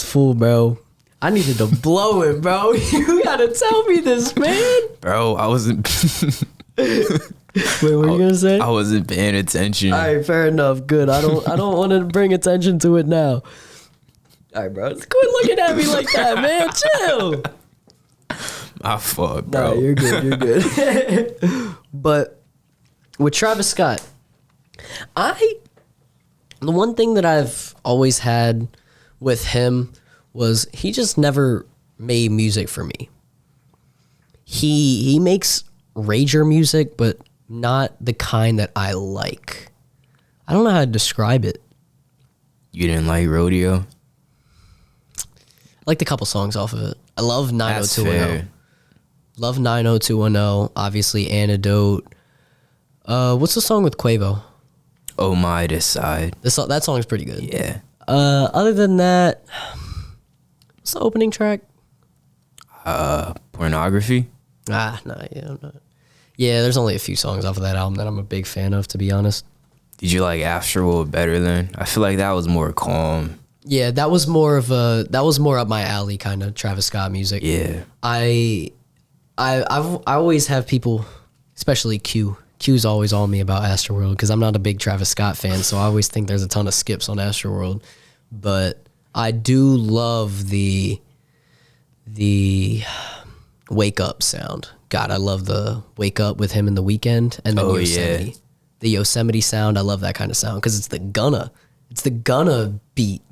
full, bro. I needed to blow it, bro. You got to tell me this, man. Bro, I wasn't... Wait, what were you gonna say? I wasn't paying attention. All right, fair enough. Good. I don't want to bring attention to it now. All right, bro. Quit looking at me like that, man. Chill. My fault, bro. No, you're good. You're good. But with Travis Scott, the one thing that I've always had with him was he just never made music for me. He makes rager music, but not the kind that I like. I don't know how to describe it. You didn't like Rodeo? I liked a couple songs off of it. I love 90210. Love 90210. Obviously, Antidote. What's the song with Quavo? Oh My Decide. That song's pretty good. Yeah. Other than that, what's the opening track? Pornography. Yeah, I'm not. Yeah, there's only a few songs off of that album that I'm a big fan of, to be honest. Did you like Astro better than? I feel like that was more calm. Yeah, that was more up my alley kind of Travis Scott music. Yeah. I always have people, especially Q's always on me about Astroworld because I'm not a big Travis Scott fan, so I always think there's a ton of skips on Astroworld. But I do love the Wake Up sound. God, I love the Wake Up with him in The Weeknd and then Yosemite. Yeah. The Yosemite sound, I love that kind of sound because it's the Gunna beat,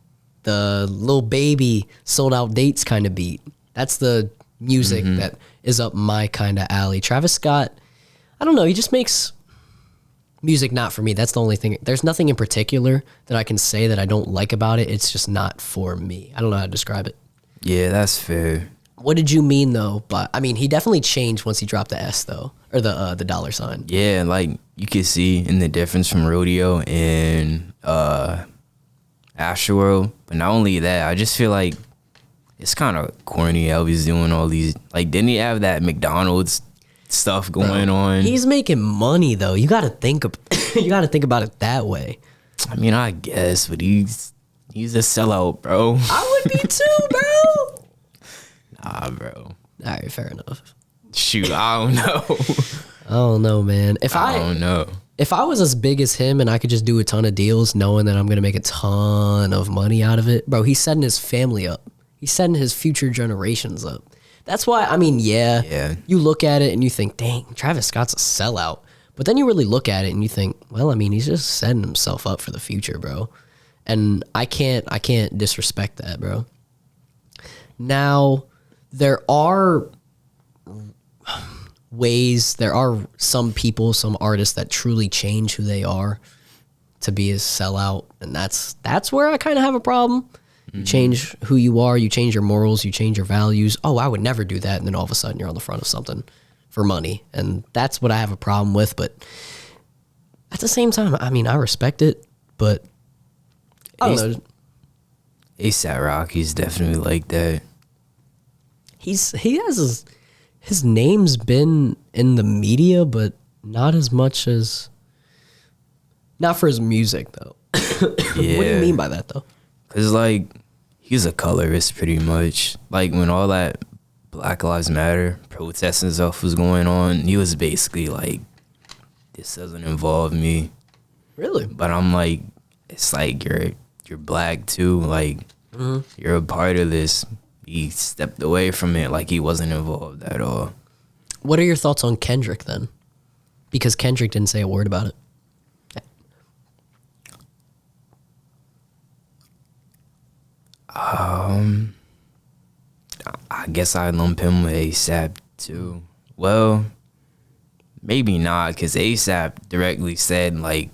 the Lil Baby Sold Out Dates kind of beat. That's the music that is up my kind of alley. Travis Scott, I don't know, he just makes music not for me. That's the only thing. There's nothing in particular that I can say that I don't like about it. It's just not for me. I don't know how to describe it. Yeah, that's fair. What did you mean though? But I mean, he definitely changed once he dropped the S though, or the $sign. Yeah, like you can see in the difference from Rodeo and Astroworld. But not only that, I just feel like it's kind of corny how he's doing all these. Like, didn't he have that McDonald's stuff going on? He's making money though. You got to think about it that way. I mean, I guess, but he's a sellout, bro. I would be too, bro. Nah, bro. All right, fair enough. Shoot, I don't know. I don't know, man. I don't know. If I was as big as him and I could just do a ton of deals knowing that I'm going to make a ton of money out of it, bro, he's setting his family up. He's setting his future generations up. That's why, I mean, yeah, you look at it and you think, dang, Travis Scott's a sellout. But then you really look at it and you think, well, I mean, he's just setting himself up for the future, bro. And I can't disrespect that, bro. Now, there are some people, some artists that truly change who they are to be a sellout. And that's where I kind of have a problem. You change who you are, you change your morals, you change your values. Oh, I would never do that. And then all of a sudden you're on the front of something for money. And that's what I have a problem with. But at the same time, I mean, I respect it, but I don't know. A$AP Rocky's definitely like that. He has his name's been in the media, but not as much as, not for his music though. Yeah. What do you mean by that though? Cause like he's a colorist pretty much. Like when all that Black Lives Matter protests and stuff was going on, he was basically like, this doesn't involve me. Really? But I'm like, it's like you're black too. Like you're a part of this. He stepped away from it like he wasn't involved at all. What are your thoughts on Kendrick then? Because Kendrick didn't say a word about it. I guess I lump him with ASAP too. Well, maybe not, because ASAP directly said, like,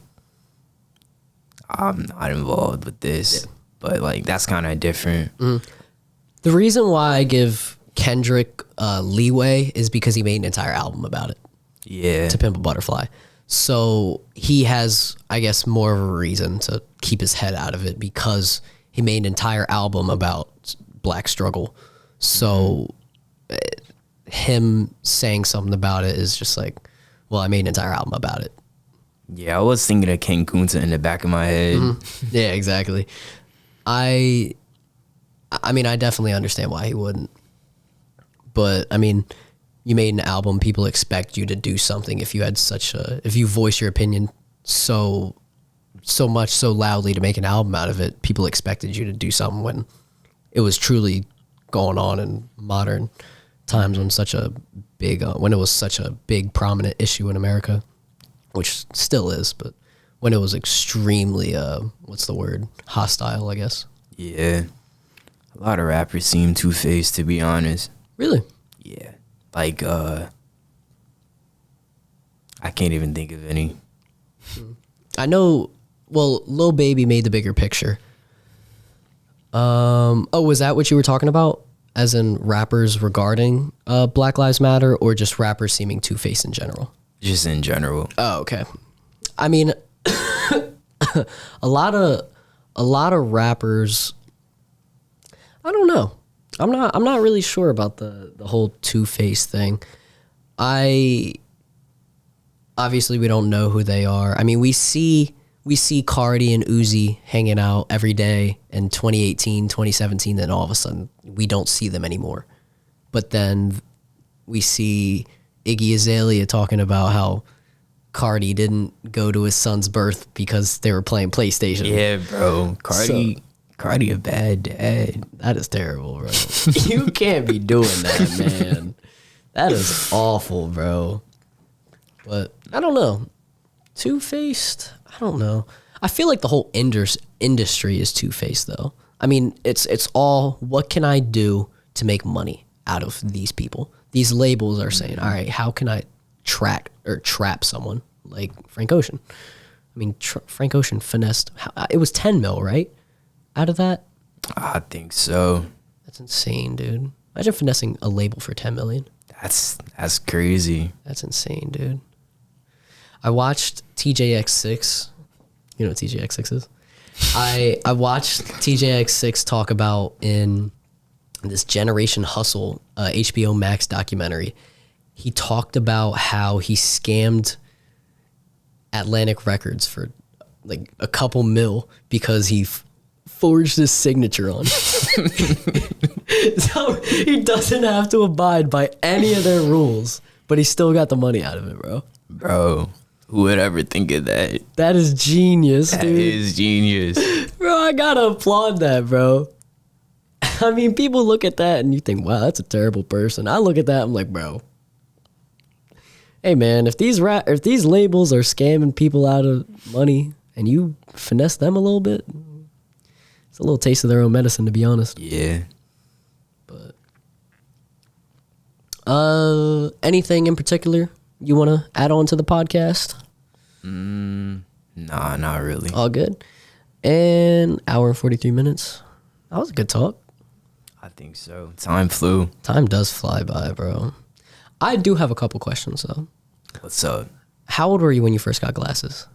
I'm not involved with this. Yeah. But, like, that's kind of different. The reason why I give Kendrick leeway is because he made an entire album about it. Yeah. To Pimp a Butterfly. So he has, I guess, more of a reason to keep his head out of it because he made an entire album about black struggle. So him saying something about it is just like, well, I made an entire album about it. Yeah, I was thinking of King Kunta in the back of my head. Yeah, exactly. I mean, I definitely understand why he wouldn't. But, I mean, you made an album, people expect you to do something if you voice your opinion so much, so loudly to make an album out of it, people expected you to do something when it was truly going on in modern times when when it was such a big prominent issue in America, which still is, but when it was extremely hostile, I guess. Yeah, a lot of rappers seem two-faced, to be honest. Really? Yeah, like I can't even think of any. I know. Well, Lil Baby made the bigger picture. Was that what you were talking about? As in rappers regarding Black Lives Matter, or just rappers seeming two-faced in general? Just in general. Oh, okay. I mean, a lot of rappers. I don't know. I'm not really sure about the whole two-faced thing. Obviously we don't know who they are. I mean, we see Cardi and Uzi hanging out every day in 2018, 2017, then all of a sudden we don't see them anymore. But then we see Iggy Azalea talking about how Cardi didn't go to his son's birth because they were playing PlayStation. Yeah, bro. Cardi a bad dad. That is terrible, bro. You can't be doing that, man. That is awful, bro. But I don't know. Two-faced? I don't know. I feel like the whole industry is two-faced, though. I mean, it's all, what can I do to make money out of these people? These labels are saying, all right, how can I trap someone like Frank Ocean? I mean, Frank Ocean finessed, it was 10 mil, right? Out of that? I think so. That's insane, dude. Imagine finessing a label for 10 million. That's crazy. That's insane, dude. I watched TJX6. You know what TJX6 is? I watched TJX6 talk about in this Generation Hustle HBO Max documentary. He talked about how he scammed Atlantic Records for like a couple mil because he forged his signature on it. So he doesn't have to abide by any of their rules, but he still got the money out of it, bro. Bro, who would ever think of that? That is genius, dude. That is genius. Bro, I gotta applaud that, bro. I mean, people look at that and you think, wow, that's a terrible person. I look at that, I'm like, bro. Hey, man, if these labels are scamming people out of money and you finesse them a little bit, it's a little taste of their own medicine, to be honest. Yeah. But anything in particular you want to add on to the podcast? Nah, not really. All good. And hour and 43 minutes. That was a good talk. I think so. Time flew. Time does fly by, bro. I do have a couple questions, though. What's up? How old were you when you first got glasses?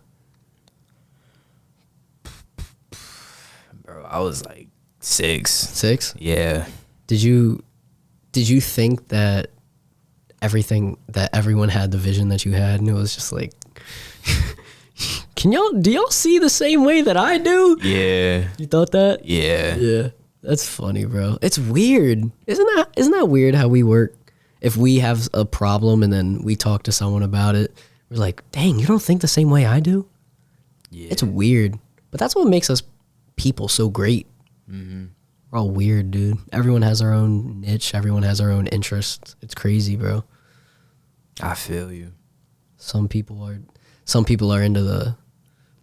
Bro, I was like 6. 6? Yeah. Did you think that everyone had the vision that you had, and it was just like, do y'all see the same way that I do? Yeah. You thought that? Yeah. Yeah. That's funny, bro. It's weird. Isn't that weird how we work? If we have a problem and then we talk to someone about it, we're like, dang, you don't think the same way I do? Yeah. It's weird, but that's what makes us people so great. Mm-hmm. We're all weird, dude. Everyone has their own niche. Everyone has their own interests. It's crazy, bro. I feel you. Some people are into the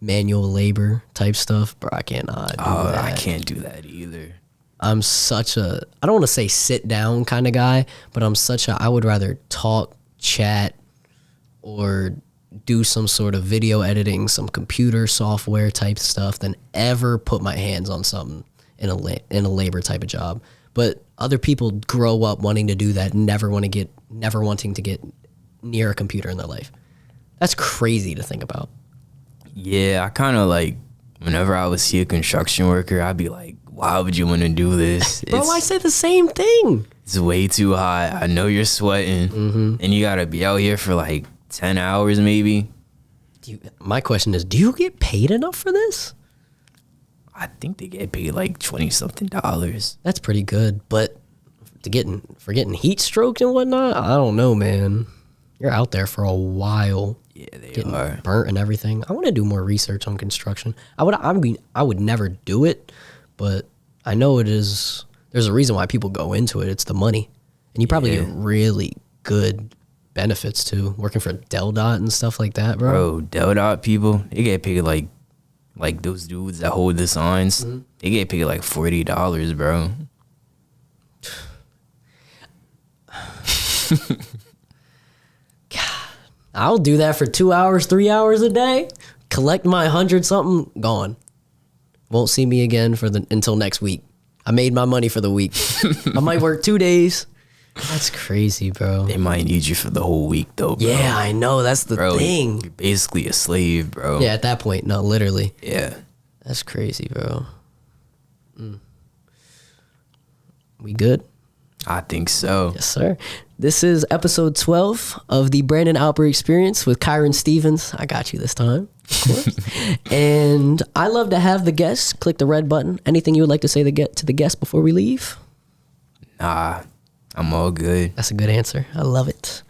manual labor type stuff, bro. I cannot do that. I can't do that either. I'm such a, I don't want to say sit down kind of guy, but I would rather talk, chat, or do some sort of video editing, some computer software type stuff than ever put my hands on something in a labor type of job. But other people grow up wanting to do that, never wanting to get near a computer in their life. That's crazy to think about. Yeah, I kind of like, whenever I would see a construction worker, I'd be like, why would you want to do this? Bro, I say the same thing. It's way too hot. I know you're sweating, and you got to be out here for like 10 hours maybe. My question is, do you get paid enough for this? I think they get paid like $20-something. That's pretty good, but for getting heat strokes and whatnot, I don't know, man. You're out there for a while. Yeah, they getting are. burnt and everything. I want to do more research on construction. I would never do it, but I know it is. There's a reason why people go into it. It's the money, and you probably get really good benefits too. Working for Del Dot and stuff like that, bro. Bro, Del Dot people, they get paid like those dudes that hold the signs. Mm-hmm. They get paid like $40, bro. I'll do that for 2 hours, 3 hours a day. Collect my 100-something, gone. Won't see me again until next week. I made my money for the week. I might work 2 days. That's crazy, bro. They might need you for the whole week, though, bro. Yeah, I know. That's the thing. You're basically a slave, bro. Yeah, at that point, no, literally. Yeah. That's crazy, bro. We good? I think so. Yes, sir. This is episode 12 of the Brandon Alper Experience with Kirin Stevens. I got you this time, of course. And I love to have the guests click the red button. Anything you would like to say to the guests before we leave? Nah, I'm all good. That's a good answer. I love it.